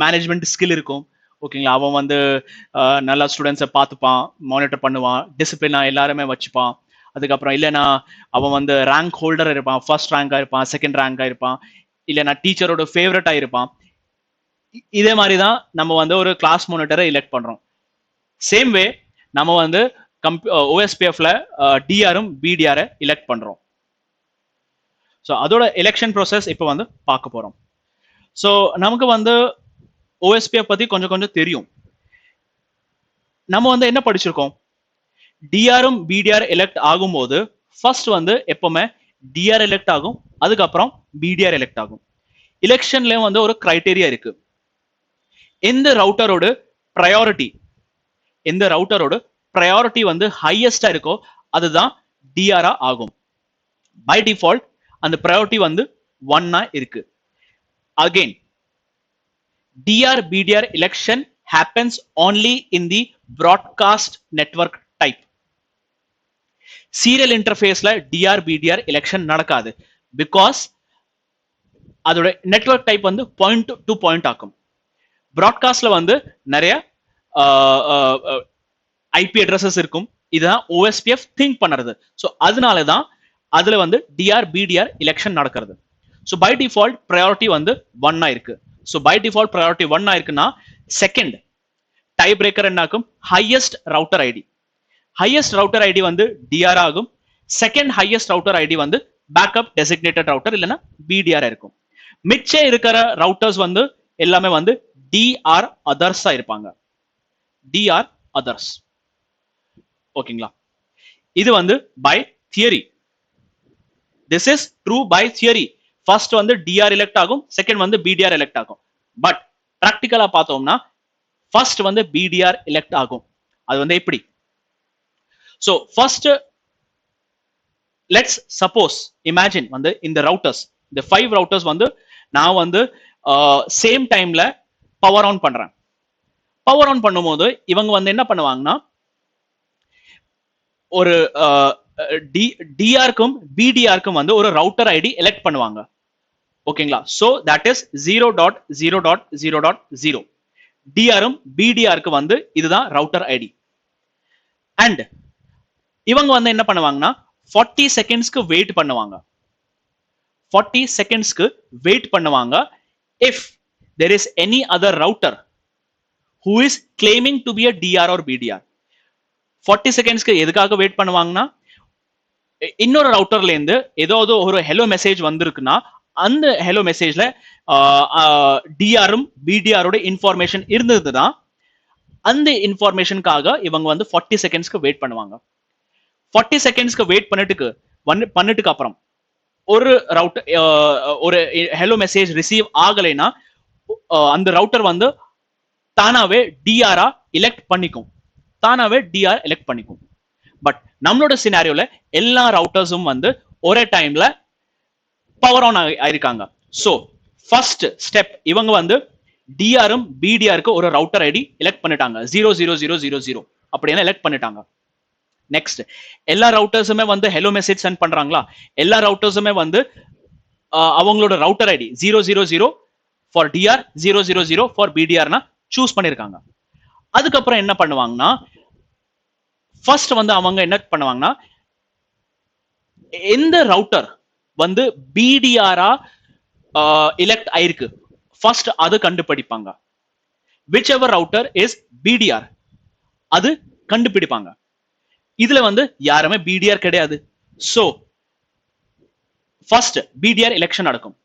மேனேஜ்மெண்ட் ஸ்கில் இருக்கும். ஓகேங்களா? அவன் வந்து நல்லா ஸ்டூடெண்ட்ஸை பார்த்துப்பான், மானிட்டர் பண்ணுவான், டிசிப்ளினா எல்லாருமே வச்சுப்பான். அதுக்கப்புறம் இல்லைன்னா அவன் வந்து ரேங்க் ஹோல்டர் இருப்பான், ஃபர்ஸ்ட் ரேங்கா இருப்பான், செகண்ட் ரேங்கா இருப்பான், இல்லைன்னா டீச்சரோட ஃபேவரட்டா இருப்பான். இதே மாதிரி தான் நம்ம வந்து ஒரு கிளாஸ் மானிட்டரை எலெக்ட் பண்றோம். சேம் வே நம்ம வந்து OSPFல டிஆரும் பிடிஆரை எலெக்ட் பண்றோம். ஸோ அதோட எலெக்ஷன் ப்ராசஸ் இப்போ வந்து பார்க்க போறோம். ஸோ நமக்கு வந்து OSPF பத்தி கொஞ்சம் தெரியும். நம்ம வந்து என்ன படிச்சிருக்கோம்? டிஆரும் பிடிஆர் எலெக்ட் ஆகும்போது ஃபர்ஸ்ட் வந்து எப்பவுமே டிஆர் எலெக்ட் ஆகும், அதுக்கப்புறம் பிடிஆர் எலெக்ட் ஆகும். எலெக்ஷன்லயும் வந்து ஒரு கிரைட்டீரியா இருக்கு. எந்த ரவுட்டரோட ப்ரையாரிட்டி வந்து ஹையஸ்டா இருக்கோ அதுதான் டிஆரா ஆகும். பை டிஃபால்ட் அந்த ப்ரையாரிட்டி வந்து 1 இருக்கு. Again DR BDR election happens only in the broadcast network type. Serial interfaceல DR BDR election நடக்காது. Because அதோட network type வந்து point to point ஆகும். Broadcastல வந்து நிறைய IP addresses இருக்கும். இதுதான் OSPF think பண்ணுறது. So அதனால தான் அதுல வந்து DR BDR election நடக்கிறது. So by default priority வந்து 1 இருக்கு. So by default priority 1 இருக்குன்னா செகண்ட் டை பிரேக்கர் என்ன ஆகும்? Highest router ID. Highest router ID வந்து டிஆர் ஆகும். செகண்ட் ஹையஸ்ட் ரவுட்டர் ஐடி வந்து பேக்கப் டெசிக்னேட்டட் ரவுட்டர் இல்லைன்னா பிடிஆர் இருக்கும். மிச்சம் இருக்கிற ரவுட்டர்ஸ் வந்து எல்லாமே வந்து டிஆர் அதர்ஸா இருப்பாங்க. DR others. ஓகேங்களா? இது வந்து by theory. This is true by theory. First வந்து டிஆர் எலெக்ட் ஆகும், செகண்ட் வந்து பிடிஆர் எலெக்ட் ஆகும். பட் பிராக்டிகலா பார்த்தோம்னா ஃபர்ஸ்ட் வந்து பிடிஆர் எலெக்ட் ஆகும். அது வந்து எப்படி? So first let's suppose imagine வந்து இந்த ரவுட்டர்ஸ், இந்த 5 ரவுட்டர்ஸ் வந்து நான் வந்து சேம் டைம்ல பவர் ஆன் பண்றேன். பவர் ஆன் பண்ணும்போது இவங்க வந்து என்ன பண்ணுவாங்கன்னா ஒரு டிஆருக்கும் பிடிஆருக்கும் வந்து ஒரு ரவுட்டர் ஐடி எலெக்ட் பண்ணுவாங்க. ஓகேங்களா? So that is 0.0.0.0. டிஆரும் பிடிஆருக்கு வந்து இதுதான் ரவுட்டர் ஐடி. அண்ட் இவங்க வந்து என்ன பண்ணுவாங்கன்னா 40 செகண்ட்ஸ்க்கு வெயிட் பண்ணுவாங்க. 40 செகண்ட்ஸ்க்கு வெயிட் பண்ணுவாங்க. if there is any other router who is claiming to be a DR or BDR. 40 செகண்ட்ஸ்க்கு எதுக்காக வெயிட் பண்ணுவாங்கன்னா இன்னொரு ரவுட்டர்ல இருந்து ஏதாவது ஒரு ஹலோ மெசேஜ் வந்திருக்குன்னா அந்த ஹலோ மெசேஜ்ல டிஆரும் பிடிஆரோட இன்ஃபர்மேஷன் இருந்ததுன்னா அந்த இன்ஃபர்மேஷனுக்காக இவங்க வந்து 40 செகண்ட்ஸ்க்கு வெயிட் பண்ணுவாங்க. 40 செகண்ட்ஸ்க்கு வெயிட் பண்ணிட்டுக்கு அப்புறம் ஒரு ரவுட்டர் ஒரு ஹலோ மெசேஜ் ரிசீவ் ஆகலைன்னா அந்த ரவுட்டர் வந்து தானாவே டிஆரா எலெக்ட் பண்ணிக்கும். தானாவே டிஆர் எலெக்ட் பண்ணிக்கும். பட் நம்மளோட சினாரியோல எல்லா ரவுட்டர்ஸும் வந்து ஒரே டைம்ல பவர் ஆன் ஆயிருக்காங்க. சோ ஃபர்ஸ்ட் ஸ்டெப் இவங்க வந்து டிஆரும் பிடிஆருக்கு ஒரு ரவுட்டர் ஐடி எலெக்ட் பண்ணிட்டாங்க. 00000 அப்படின்னு எலெக்ட் பண்ணிட்டாங்க. நெக்ஸ்ட் எல்லா ரவுட்டர்ஸுமே வந்து ஹலோ மெசேஜ் சென்ட் பண்றாங்களா? எல்லா ரவுட்டர்ஸுமே வந்து அவங்களோட router ID 000 for DR 000 for பிடிஆர்னா சூஸ் பண்ணிருக்காங்க. அதுக்கப்புறம் என்ன பண்ணுவாங்கன்னா ஃபர்ஸ்ட் வந்து அவங்க என்ன பண்ணுவாங்கன்னா எந்த ரவுட்டர் வந்து பிடிஆரா எலெக்ட் ஆயிருக்கு ஃபர்ஸ்ட் அது கண்டுபிடிப்பாங்க. which ever router is BDR அது கண்டுபிடிப்பாங்க. இதுல வந்து யாருமே பிடிஆர் கிடையாது. சோ ஃபர்ஸ்ட் பிடிஆர் எலெக்ஷன் நடக்கும்.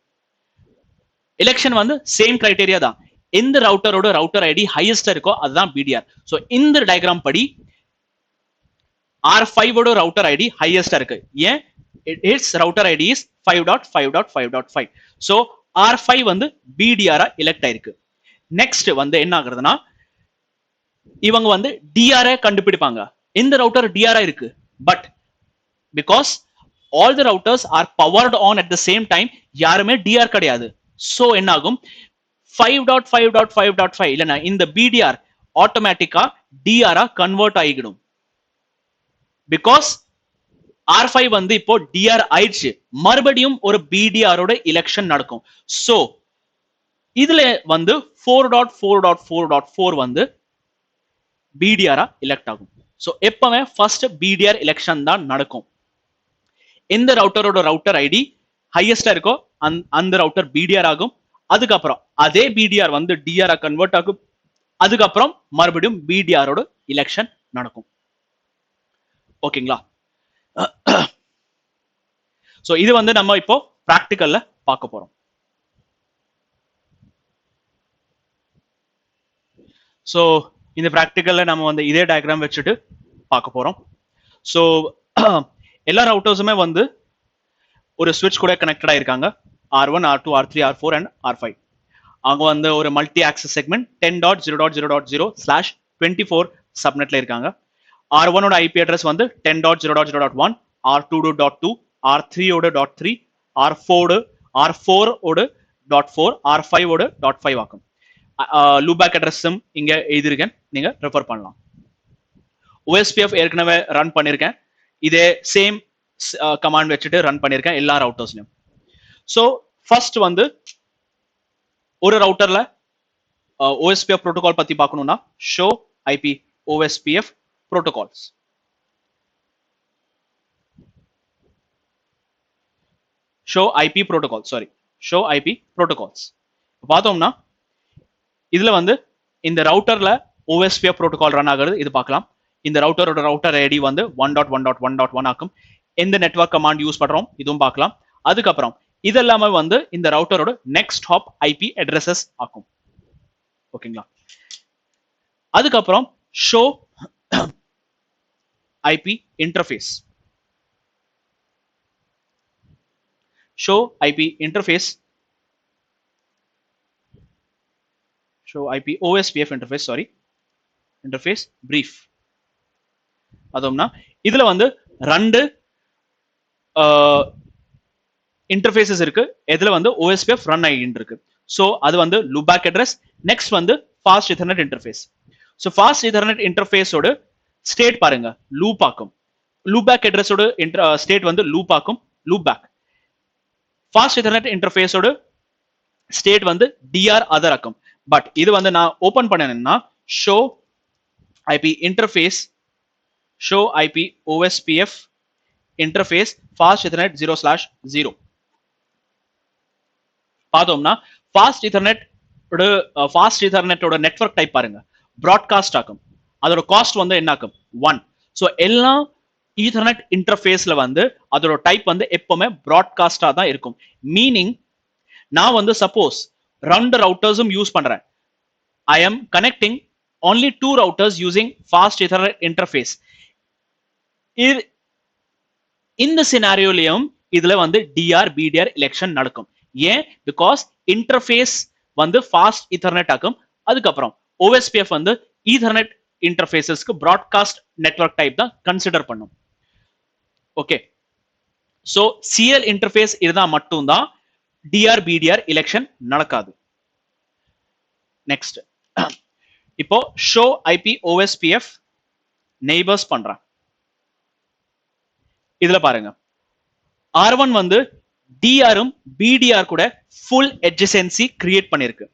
எலெக்ஷன் வந்து சேம் கிரைட்டீரியா தான். எந்த ரவுட்டரோட ரவுட்டர் ஐடி ஹையஸ்டா இருக்கோ அதுதான் பிடிஆர். சோ இந்த டயக்ராம் படி R5 ஓட ரவுட்டர் ஐடி ஹையஸ்டா இருக்கு. ஏன்? its router ID is 5.5.5.5. So R5 வந்து பிடிஆரா எலெக்ட் ஆயிருக்கு. நெக்ஸ்ட் வந்து என்ன ஆகுறதுன்னா இவங்க வந்து டிஆர் கண்டுபிடிப்பாங்க. இந்த ரவுட்டர் டிஆர் இருக்கு. But because all the routers are powered on at the same time யாருமே டிஆர் கிடையாது. சோ என்ன ஆகும்? 5.5.5.5 இல்லனா இந்த பிடிஆர் ஆட்டோமேட்டிக்கா டிஆரா கன்வெர்ட் ஆகிடும். பிகாஸ் R5 வந்து இப்போ டிஆர் ஆயிடுச்சு. மறுபடியும் ஒரு பிடிஆரோட எலெக்ஷன் நடக்கும். சோ இதுல வந்து 4.4.4.4 வந்து பிடிஆரா எலெக்ட் ஆகும். சோ எப்பவுமே ஃபர்ஸ்ட் பிடிஆர் எலெக்ஷன் தான் நடக்கும். எந்த ரவுட்டரோட ரவுட்டர் ஐடி ஹையஸ்டா இருக்கோ அந்த ரவுட்டர் பிடிஆர் ஆகும். அதுக்கப்புறம் அதே பிடிஆர் வந்து டிஆரா கன்வெர்ட் ஆகும். அதுக்கப்புறம் மறுபடியும் பிடிஆரோட எலெக்ஷன் நடக்கும். ஓகேங்களா? சோ இது வந்து நம்ம இப்போ பிராக்டிகல்ல பார்க்க போறோம். சோ இந்த பிராக்டிகல்ல நம்ம வந்து இதே டயக்ராம் வச்சுட்டு பார்க்க போறோம். சோ எல்லா ரவுட்டர்ஸுமே வந்து ஒரு ஸ்விட்ச் கூட கனெக்டட் ஆயிருக்காங்க. R1, R2, R3, R4 and R5. அவங்க வந்து ஒரு மல்டி ஆக்சஸ் செக்மெண்ட் 10.0.0.0/24 சப்நெட்ல இருக்காங்க. R1 ஓட ஐபி அட்ரஸ் வந்து 10.0.0.1, R2.2, R3 ஓட .3, R4 ஓட .4, R5 ஓட .5 ஆகும். லூபேக் அட்ரஸும் இங்க எழுதியிருக்கேன், நீங்க ரெஃபர் பண்ணலாம். OSPF ஏற்கனவே ரன் பண்ணிருக்கேன். இதே சேம் கமாண்ட் வச்சுட்டு ரன் பண்ணிருக்கேன் எல்லா ரவுட்டர்ஸ்லயும். சோ ஃபர்ஸ்ட் வந்து ஒரு ரவுட்டர்ல OSPF புரோட்டோகால் பத்தி பார்க்கணும்னா show IP OSPF protocols. show IP protocols. show IP protocols. பார்த்தோம்னா இதுல வந்து இந்த ரவுட்டர்ல OSPF protocol ரன் ஆகுது. இது பார்க்கலாம். இந்த ரவுட்டர் ஐடி வந்து 1.1.1.1 ஆக்கும். எந்த நெட்வொர்க் கமாண்ட் யூஸ் பண்றோம் இதுவும் பார்க்கலாம். அதுக்கப்புறம் இதெல்லாமே வந்து இந்த ரவுட்டரோட நெக்ஸ்ட் ஹாப் ஐபி அட்ரஸஸ் ஆக்கும். ஓகேங்களா? அதுக்கப்புறம் show IP interface. Show IP interface, show IP OSPF interface, sorry, interface brief. அதும்னா இதுல வந்து ரெண்டு இன்டர்ஃபேசஸ் இருக்கு. இதுல வந்து OSPF ரன் ஆகிட்டு இருக்கு. ஸோ அது வந்து லூபேக் அட்ரஸ். நெக்ஸ்ட் வந்து fast Ethernet interface. So fast Ethernet இன்டர்ஃபேஸோட ஸ்டேட் பாருங்க, லூப் ஆக்கும். லூபேக் அட்ரஸோட ஸ்டேட் வந்து லூப் ஆக்கும், லூபேக். ஃபாஸ்ட் ஈதர்நெட் இன்டர்ஃபேஸோட ஸ்டேட் வந்து DR அதர் ஆக்கும். பட் இது வந்து நான் ஓபன் பண்ணேன்னா show IP interface, show IP OSPF interface fast Ethernet 0/0 பார்த்தோம்னா ஃபாஸ்ட் ஈதர்நெட்டோட நெட்வொர்க் டைப் பாருங்க, பிராட்காஸ்ட் ஆகும். அதோட காஸ்ட் வந்து என்ன ஆகும்? 1. ஸோ எல்லா ஈதர்நெட் இன்டர்ஃபேஸ்ல வந்து அதோட டைப் வந்து எப்பவுமே பிராட்காஸ்டா தான் இருக்கும். மீனிங் நான் வந்து சப்போஸ் 2 ரவுட்டர்ஸும் யூஸ் பண்றேன். I am connecting only 2 routers using fast Ethernet interface. இந்த சினாரியோலயும் இதுல வந்து DR BDR எலெக்ஷன் நடக்கும். ஏன்? பிகாஸ் இன்டர்ஃபேஸ் வந்து ஃபாஸ்ட் ஈதர்நெட் ஆகும். அதுக்கப்புறம் OSPF வந்து ஈதர்நெட் இன்டர்ஃபேஸஸ்க்கு பிராட்காஸ்ட் நெட்வொர்க் டைப் தான் கன்சிடர் பண்ணும். ஓகே, சோ CL இன்டர்ஃபேஸ் இருந்தா மட்டும் தான் DR BDR எலெக்ஷன் நடக்காது. நெக்ஸ்ட், இப்போ ஷோ ஐபி OSPF நெய்பர்ஸ் பண்றேன். இதுல பாருங்க, R1 வந்து டிஆரும் BDR கூட ஃபுல் adjacency கிரியேட் பண்ணிருக்கு.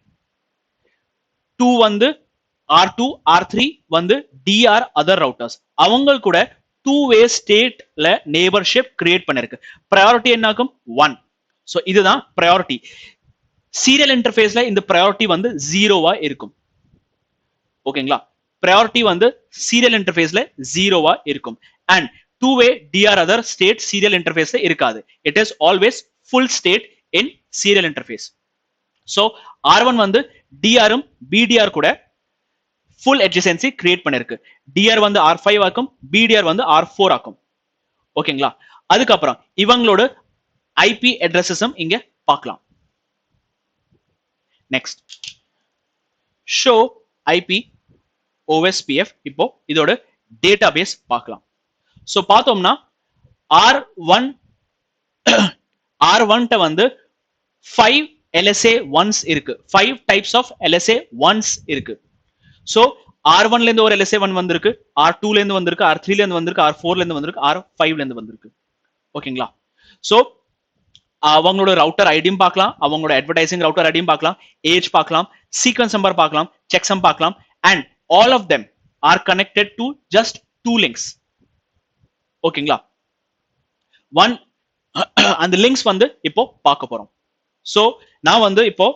2 வந்து R2 R3 வந்து DR அதர் ரவுட்டர்ஸ், அவங்க கூட 2-way ஸ்டேட்ல நெய்பர்ஷிப் கிரியேட் பண்ணிருக்கு. ப்ரையாரிட்டி என்ன ஆகும்? 1. ஸோ இதுதான் ப்ரையாரிட்டி. சீரியல் இன்டர்ஃபேஸ்ல இந்த ப்ரையாரிட்டி வந்து 0வா இருக்கும். ஓகேங்களா? ப்ரையாரிட்டி வந்து சீரியல் இன்டர்ஃபேஸ்ல 0வா இருக்கும். And 2-way DR other state serial interface இருக்காது. It is always full state in serial interface. So R1 வந்து DR BDR கூட full adjacency create பண்ணிருக்கு. DR வந்து R5 ஆக்கும், BDR வந்து R4 ஆக்கும். ஓகேங்களா? அதுக்கப்புறம் இவங்களோட IP addresses இங்க பார்க்கலாம். Next, show IP OSPF. இப்போ இதோட database பார்க்கலாம். சோ பார்த்தோம்னா R1 வந்து 5 LSA 1s இருக்கு. 5 types of LSA 1s இருக்கு. சோ R1 ல இருந்து ஒரு LSA 1 வந்திருக்கு, R2 ல இருந்து வந்திருக்கு, R3 ல இருந்து வந்திருக்கு, R4 ல இருந்து வந்திருக்கு, R5 ல இருந்து வந்திருக்கு. ஓகேங்களா? சோ அவங்களோட ரவுட்டர் ஐடியும் பார்க்கலாம், அவங்களோட அட்வர்டைசிங் ரவுட்டர் ஐடியும் பார்க்கலாம், ஏஜ் பார்க்கலாம், சீக்வென்ஸ் நம்பர் பார்க்கலாம், செக்சம் பார்க்கலாம். And all of them are connected to just 2 links. ஓகேங்களா? ஒன் அந்த லிங்க்ஸ் வந்து இப்போ பார்க்க போறோம். சோ நான் வந்து இப்போ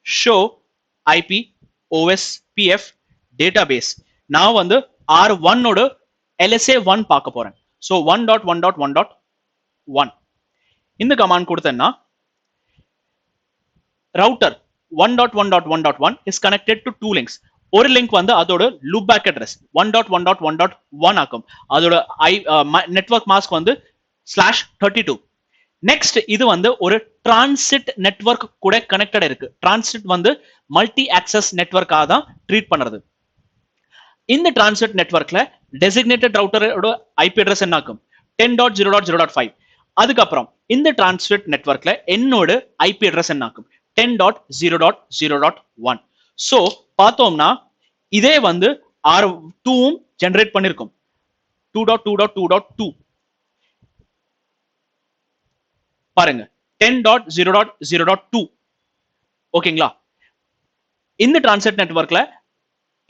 ஷோ ஐபி OSPF டேட்டாபேஸ், நான் வந்து R1 ஓட LSA 1 பார்க்க போறேன். சோ 1.1.1.1 இந்த கமாண்ட் கொடுத்தேன்னா router 1.1.1.1 is connected to 2 links. ஒரு லிங்க் வந்து அதோட லூப்பேக் அட்ரஸ் 1.1.1.1 ஆகும். அதோட நெட்வொர்க் மாஸ்க் வந்து /32. நெக்ஸ்ட் இது வந்து ஒரு டிரான்சிட் நெட்வொர்க் கூட கனெக்டட் இருக்கு. டிரான்சிட் வந்து மல்டி ஆக்சஸ் நெட்வொர்க்காக தான் ட்ரீட் பண்றது. இந்த டிரான்சிட் நெட்வொர்க்ல டெசிக்னேட்டட் ரவுட்டரோட IP அட்ரஸ் என்ன ஆகும்? 10.0.0.5. அதுக்கப்புறம் இந்த டிரான்சிட் நெட்வொர்க்ல என்னோட IP அட்ரஸ் என்ன ஆகும்? 10.0.0.1. சோ பார்த்தோம்னா இதே வந்து R2 ஜெனரேட் பண்ணிருக்கும் 2.2.2.2. பாருங்க 10.0.0.2. ஓகேங்களா? இந்த டிரான்சிட் நெட்வொர்க்ல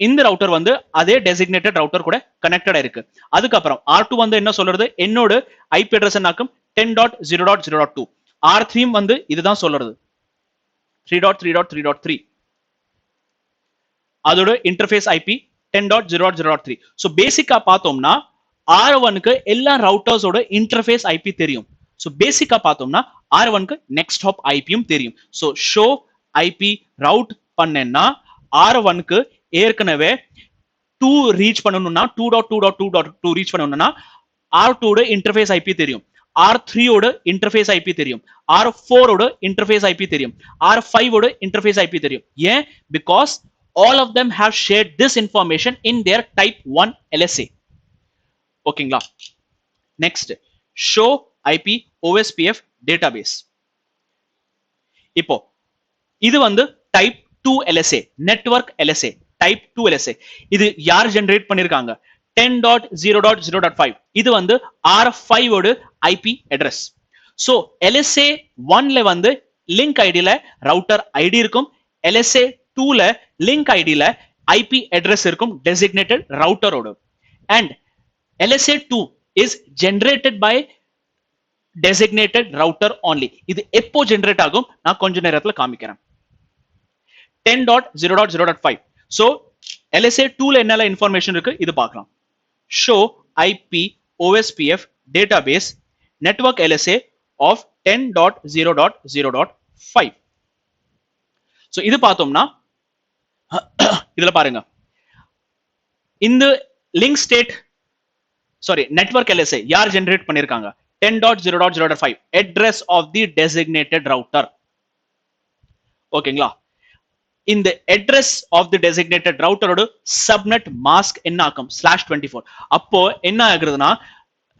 இந்த ரவுட்டர் வந்து அதே டெசிக்னேட்டட் ரவுட்டர் கூட கனெக்டடா இருக்கு. அதுக்கப்புறம் R2 வந்து என்ன சொல்றது? என்னோட IP அட்ரஸ் என்னாக்கும்? 10.0.0.2. R3 வந்து இதுதான் சொல்றது 3.3.3.3. அதோட இன்டர்ஃபேஸ் IP 10.0.0.3. ஸோ பேசிக்கா பார்த்தோம்னா R1க்கு எல்லா ரவுட்டர்ஸோட இன்டர்ஃபேஸ் ஐபி தெரியும். ஸோ பேசிக்கா பார்த்தோம்னா R1க்கு நெக்ஸ்ட் ஹாப் ஐபியும் தெரியும். ஸோ ஷோ ஐபி ரவுட் பண்ணேன்னா R1க்கு ஏற்கனவே 2 ரீச் பண்ணணும்னா 2.2.2.2 ரீச் பண்ணணும்னா R2 ஓட இன்டர்ஃபேஸ் ஐபி தெரியும், R3 ஓட இன்டர்ஃபேஸ் ஐபி தெரியும், R4 ஓட இன்டர்ஃபேஸ் ஐபி தெரியும், R5 ஓட இன்டர்ஃபேஸ் ஐபி தெரியும். ஏன்? Because all of them have shared this information in their type 1 LSA. ஓகேங்களா? Next show IP OSPF database. இப்போ இது வந்து type 2 LSA, network LSA, type 2 LSA. இது யார் ஜெனரேட் பண்ணிருக்காங்க? 10.0.0.5. இது வந்து R5 ஓட IP அட்ரஸ். சோ LSA 1ல வந்து லிங்க் ஐடில ரவுட்டர் ஐடி இருக்கும், LSA 2ல லிங்க் ஐடில IP அட்ரஸ் இருக்கும் designated routerோட. And LSA 2 is generated by designated router only. இது எப்போ ஜெனரேட் ஆகும் நான் கொஞ்ச நேரத்துல காமிக்கிறேன். 10.0.0.5. so LSA 2ல என்னெல்லாம் இன்ஃபர்மேஷன் இருக்கு இது பார்க்கலாம். show IP OSPF database network LSA of 10.0.0.5. so இது பார்த்தோம்னா இதுல பாருங்க, இந்த லிங்க் ஸ்டேட் நெட்வொர்க் LSA யார் ஜெனரேட் பண்ணிருக்காங்க? 10.0.0.5 address of the designated router. ஓகேங்களா? இந்த address of the designated router ஓட subnet mask என்ன ஆகும்? /24. அப்போ என்ன ஆகுதுன்னா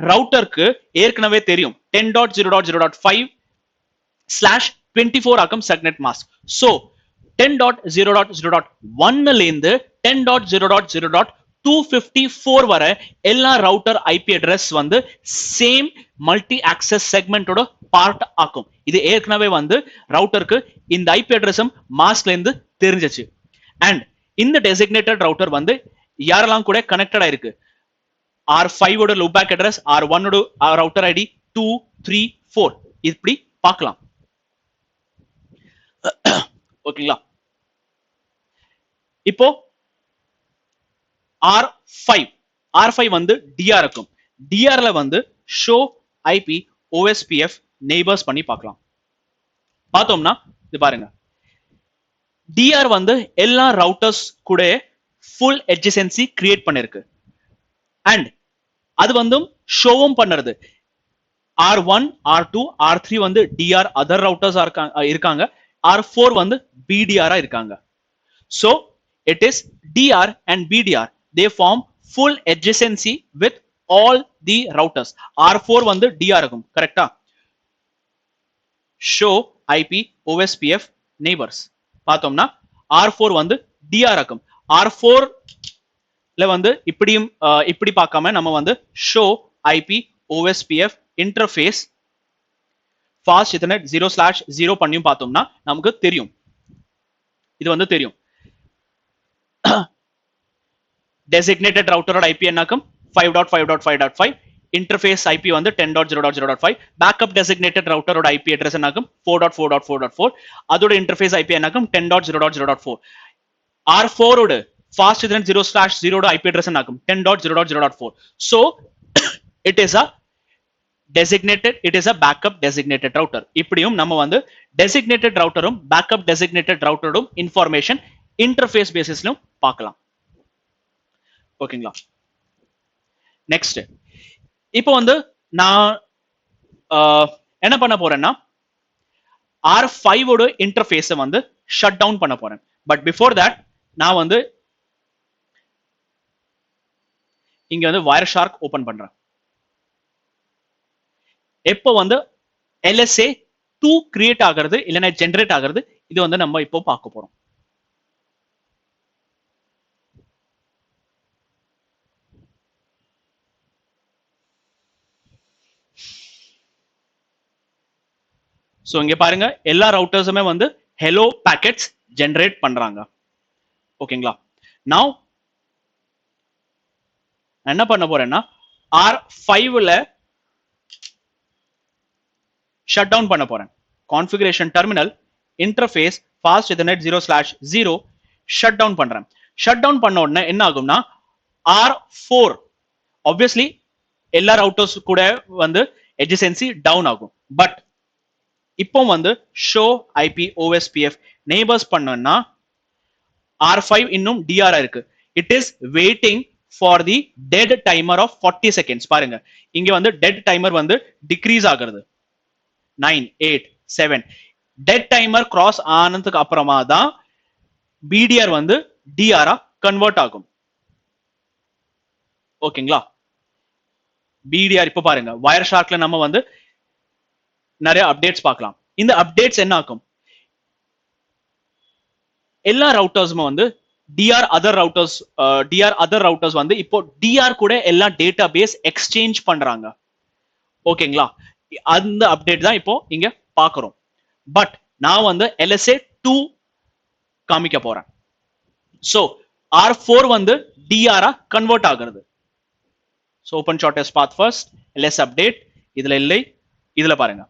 ரவுட்டருக்கு ஏற்கனவே தெரியும் 10.0.0.5/24 ஆகும் subnet mask. so 10.0.0.1 ல இருந்து 10.0.0.254 வரை எல்லா ரவுட்டர் ஐபி அட்ரஸ் வந்து சேம் மல்டி ஆக்சஸ் செக்மெண்டோட பார்ட் ஆக்கும். இது ஏற்கனவே வந்து ரவுட்டருக்கு இந்த ஐபி அட்ரஸும் மாஸ்க்ல இருந்து தெரிஞ்சிச்சு. அண்ட் இந்த டெசிக்னேட்டட் ரவுட்டர் வந்து யாரெல்லாம் கூட கனெக்டட் ஆயிருக்கு? R5 ஓட லூபேக் அட்ரஸ், R1 ஓட ரவுட்டர் ஐடி 2, 3, 4 இப்படி பார்க்கலாம். ஓகேங்களா? இப்போ R5 வந்து DR இருக்கும். DRல வந்து show IP OSPF neighbors பண்ணி பார்க்கலாம். பார்த்தோம்னா இது பாருங்க, DR வந்து எல்லா ரவுட்டர்ஸ் கூட full adjacency கிரியேட் பண்ணிருக்கு. அண்ட் அது வந்து ஷோவும் பண்ணுறது. R1, R2, R3 வந்து DR அதர் ரவுட்டர்ஸ் இருக்காங்க, R4 வந்து BDR இருக்காங்க. so it is DR and BDR, they form full adjacency with all the routers. R4 வந்து DR இருக்கும், கரெக்ட்டா? show IP OSPF neighbors பார்த்தோம்னா R4 வந்து DR இருக்கும். R4 ல வந்து இப்படி பார்க்காம நம்ம வந்து show IP OSPF interface fast ethernet 0/0 பண்ணியும் பார்த்தோம்னா நமக்கு தெரியும், இது வந்து தெரியும். designated router IP என்னாக்கும் 5.5.5.5, interface IP வந்து 10.0.0.5, backup designated router ஓட IP address என்னாக்கும் 4.4.4.4, அதோட interface IP என்னாக்கும் 10.0.0.4. R4 ஓட fast ethernet 0/0 ஓட IP address என்னாக்கும் 10.0.0.4. so it is a backup designated router. இப்படியும் நம்ம வந்து designated routerம் backup designated routerம் information interface basisலயும் பார்க்கலாம். ஓகேங்களா? நெக்ஸ்ட் இப்போ வந்து நான் என்ன பண்ண போறேன்னா R5 ஓட இன்டர்ஃபேஸை வந்து ஷட் டவுன் பண்ண போறேன். பட் பிஃபோர் தட் நான் வந்து இங்க வந்து வயர்ஷார்க் ஓபன் பண்றேன். எப்போ வந்து LSA 2 கிரியேட் ஆகிறது இல்லைன்னா ஜெனரேட் ஆகிறது இது வந்து நம்ம இப்போ பார்க்க போறோம். சோ இங்க பாருங்க, எல்லா ரவுட்டர்ஸுமே வந்து ஹெலோ பாக்கெட்ஸ் ஜெனரேட் பண்றாங்க. ஓகேங்களா? நவ என்ன பண்ண போறேன்னா R5ல ஷட் டவுன் பண்ண போறேன். Configuration terminal interface fast ethernet 0/0 shut down பண்றேன். ஷட் டவுன் பண்ண உடனே என்ன ஆகும்னா R4 obviously எல்லா ரவுட்டர்ஸ் கூட வந்து adjacency டவுன் ஆகும். பட் இப்போ வந்து ஷோ ஐபி ஓஎஸ்பிஎஃப் நெய்பர்ஸ் பண்ணோம்னா R5 இன்னும் DR இருக்கு. It is waiting for the dead timer of 40 seconds. பாருங்க இங்க வந்து டெட் டைமர் வந்து டிக்ரீஸ் ஆகுறது 9 8 7 டெட் டைமர் கிராஸ் ஆனதுக்கு அப்புறமா தான் பிடிஆர் வந்து டிஆரா கன்வெர்ட் ஆகும். ஓகேங்களா? பிடிஆர் இப்ப பாருங்க வயர் ஷார்க்ல நம்ம வந்து நிறைய அப்டேட்ஸ் பார்க்கலாம். இந்த அப்டேட்ஸ் என்ன ஆகும்? எல்லா ரவுட்டர்ஸும் வந்து டிஆர் அதர் ரவுட்டர்ஸ் வந்து இப்போ டிஆர் கூட எல்லா டேட்டா பேஸ் எக்ஸ்சேஞ்ச் பண்றாங்க. ஓகேங்களா? அந்த அப்டேட் தான் இப்போ இங்க பாக்குறோம். பட் நான் வந்து LSA 2 காமிக்க போறேன். சோ R4 வந்து டிஆரா கன்வெர்ட் ஆகுறது. So open shortest path first LS update இதுல இல்லை, இதுல பாருங்க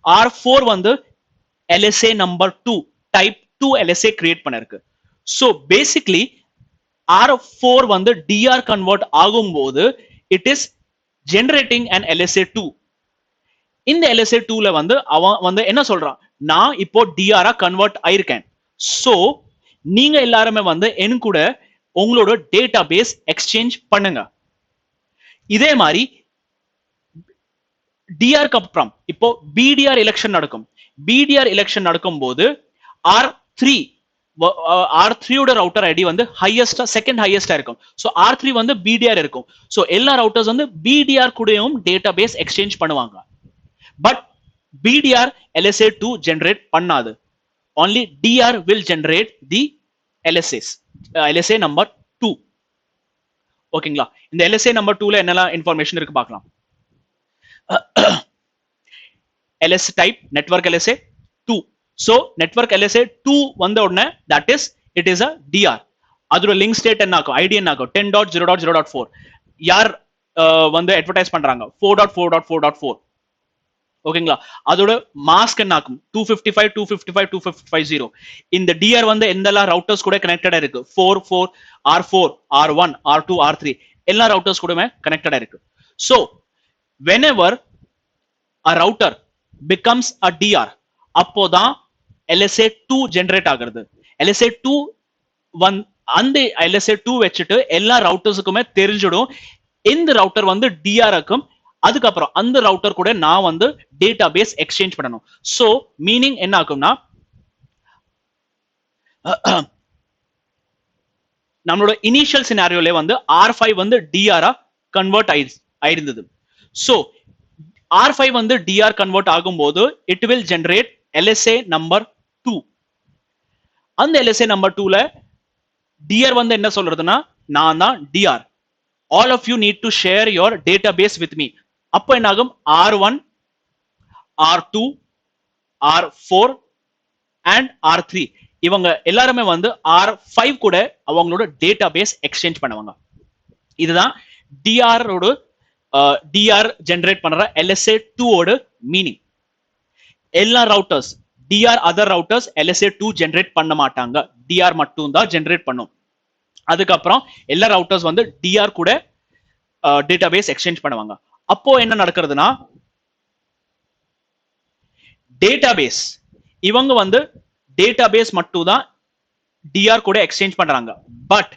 R4 வந்து LSA number 2 type 2 LSA create பண்ணிருக்கு. சோ பேசிக்கலி R4 வந்து DR கன்வெர்ட் ஆகும்போது it is generating an LSA 2. இந்த LSA 2ல வந்து அவன் வந்து என்ன சொல்றான், நான் இப்போ DR கன்வெர்ட் ஆயிருக்கேன். சோ நீங்க எல்லாருமே வந்து என் கூட உங்களோட டேட்டா பேஸ் எக்ஸ்சேஞ்ச் பண்ணுங்க. இதே மாதிரி டிஆருக்கு அப்புறம் இப்போ பிடிஆர் எலெக்ஷன் நடக்கும். பிடிஆர் எலெக்ஷன் நடக்கும் போது R3 ஓட ரவுட்டர் ஐடி வந்து ஹையஸ்டா செகண்ட் ஹையஸ்டா இருக்கும். சோ R3 வந்து பிடிஆர் இருக்கும். சோ எல்லா ரவுட்டர்ஸ் வந்து பிடிஆர் கூடயும் டேட்டா பேஸ் எக்ஸ்சேஞ்ச் பண்ணுவாங்க. பட் BDR LSA 2 generate பண்ணாது. Only DR will generate the LSAs. LSA number 2. ஓகேங்களா? இந்த LSA number 2ல என்னெல்லாம் இன்ஃபர்மேஷன் இருக்கு பார்க்கலாம். LS type network LSA 2. So network LSA 2 வந்த உடனே that is it is a DR. அதோட லிங்க் ஸ்டேட் என்ன ஆகும்? ஐடி என்ன ஆகும்? 10.0.0.4. யார் வந்து அட்வர்டைஸ் பண்றாங்க? 4.4.4.4. ஓகேங்களா? அதோட மாஸ்க் என்ன ஆகும்? 255 255 255 இந்த டிஆர் வந்து எந்தெல்லாம் ரவுட்டர்ஸ் கூட கனெக்டடா இருக்கு? 4 R4 R1 R2 R3 எல்லா ரவுட்டர்ஸ் கூடமே கனெக்டடா இருக்கு. So whenever a router becomes a DR அப்போதான் LSA 2 ஜெனரேட் ஆகிறது. LSA 2 அந்த LSA 2 வச்சுட்டு எல்லா ரவுட்டர்ஸுக்குமே தெரிஞ்சிடும் இந்த ரவுட்டர் வந்து DR ஆக்கும். அதுக்கப்புறம் அந்த ரவுட்டர் கூட நான் வந்து டேட்டா பேஸ் எக்ஸ்சேஞ்ச் பண்ணணும். சோ மீனிங் என்ன ஆகும்னா நம்மளோட இனிஷியல் சினாரியோல வந்து R5 வந்து DR கன்வெர்ட் ஆயிருந்தது. சோ R5 வந்து DR கன்வெர்ட் ஆகும்போது it will generate LSA number 2. அந்த LSA நம்பர் 2ல DR வந்து என்ன சொல்றதுன்னா நான் தான் DR. All of you need to share your database with me. அப்போ என்ன ஆகும்? R1 R2 R4 and R3 இவங்க எல்லாருமே வந்து R5 கூட அவங்களோட டேட்டா பேஸ் எக்ஸ்சேஞ்ச் பண்ணுவாங்க. இதுதான் DR ஜெனரேட் பண்ற LSA 2 ஓட மீனிங். எல்லா routers DR other routers LSA 2 generate பண்ண மாட்டாங்க. DR மட்டும் தான் ஜெனரேட் பண்ணும். அதுக்கப்புறம் எல்லா ரவுட்டர்ஸ் வந்து DR கூட டேட்டா பேஸ் எக்ஸ்சேஞ்ச் பண்ணுவாங்க. அப்போ என்ன நடக்கிறதுனா டேட்டாபேஸ் இவங்க வந்து டேட்டாபேஸ் மட்டும் தான் டிஆர் கூட எக்ஸ்சேஞ்ச் பண்றாங்க. But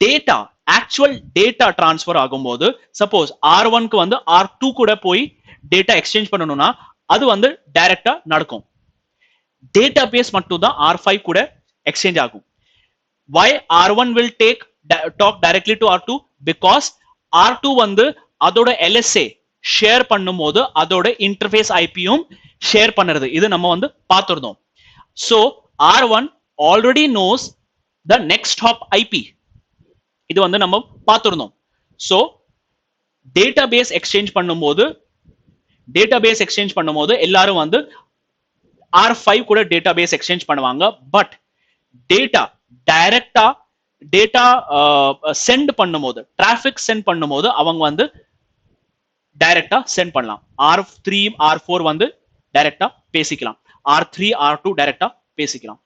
data actual data transfer ஆகும்போது சப்போஸ் R1க்கு வந்து R2 கூட போய் டேட்டா எக்ஸ்சேஞ்ச் பண்ணணும்னா அது வந்து டைரக்டா நடக்கும். டேட்டாபேஸ் மட்டும் தான் R5 கூட எக்ஸ்சேஞ்ச் ஆகும். Why R1 will talk directly to R2? Because R2 வந்து அதோட LSA ஷேர் பண்ணும்போது அதோட இன்டர்ஃபேஸ் ஐபியும் ஷேர் பண்ணுறது. இது நம்ம வந்து பார்த்துருந்தோம். So R1 already knows the next hop IP. இது வந்து நம்ம பார்த்துருந்தோம். ஸோ டேட்டாபேஸ் எக்ஸ்சேஞ்ச் பண்ணும்போது எல்லாரும் வந்து R5 கூட டேட்டாபேஸ் எக்ஸ்சேஞ்ச் பண்ணுவாங்க. பட் டேட்டா டைரக்டா டேட்டா சென்ட் பண்ணும்போது டிராபிக் சென்ட் பண்ணும்போது அவங்க வந்து டைரக்டா சென்ட் பண்ணலாம். R3 R4 வந்து டைரக்டா பேசிக்கலாம். R3 R2 டைரக்டா பேசிக்கலாம்.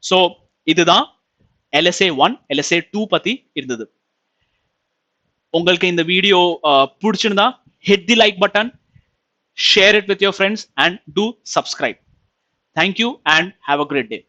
சோ இதுதான் LSA 1 LSA 2 பத்தி இருந்தது. உங்களுக்கு இந்த வீடியோ பிடிச்சிருந்தா hit the like button, share it with your friends and do subscribe. Thank you and have a great day.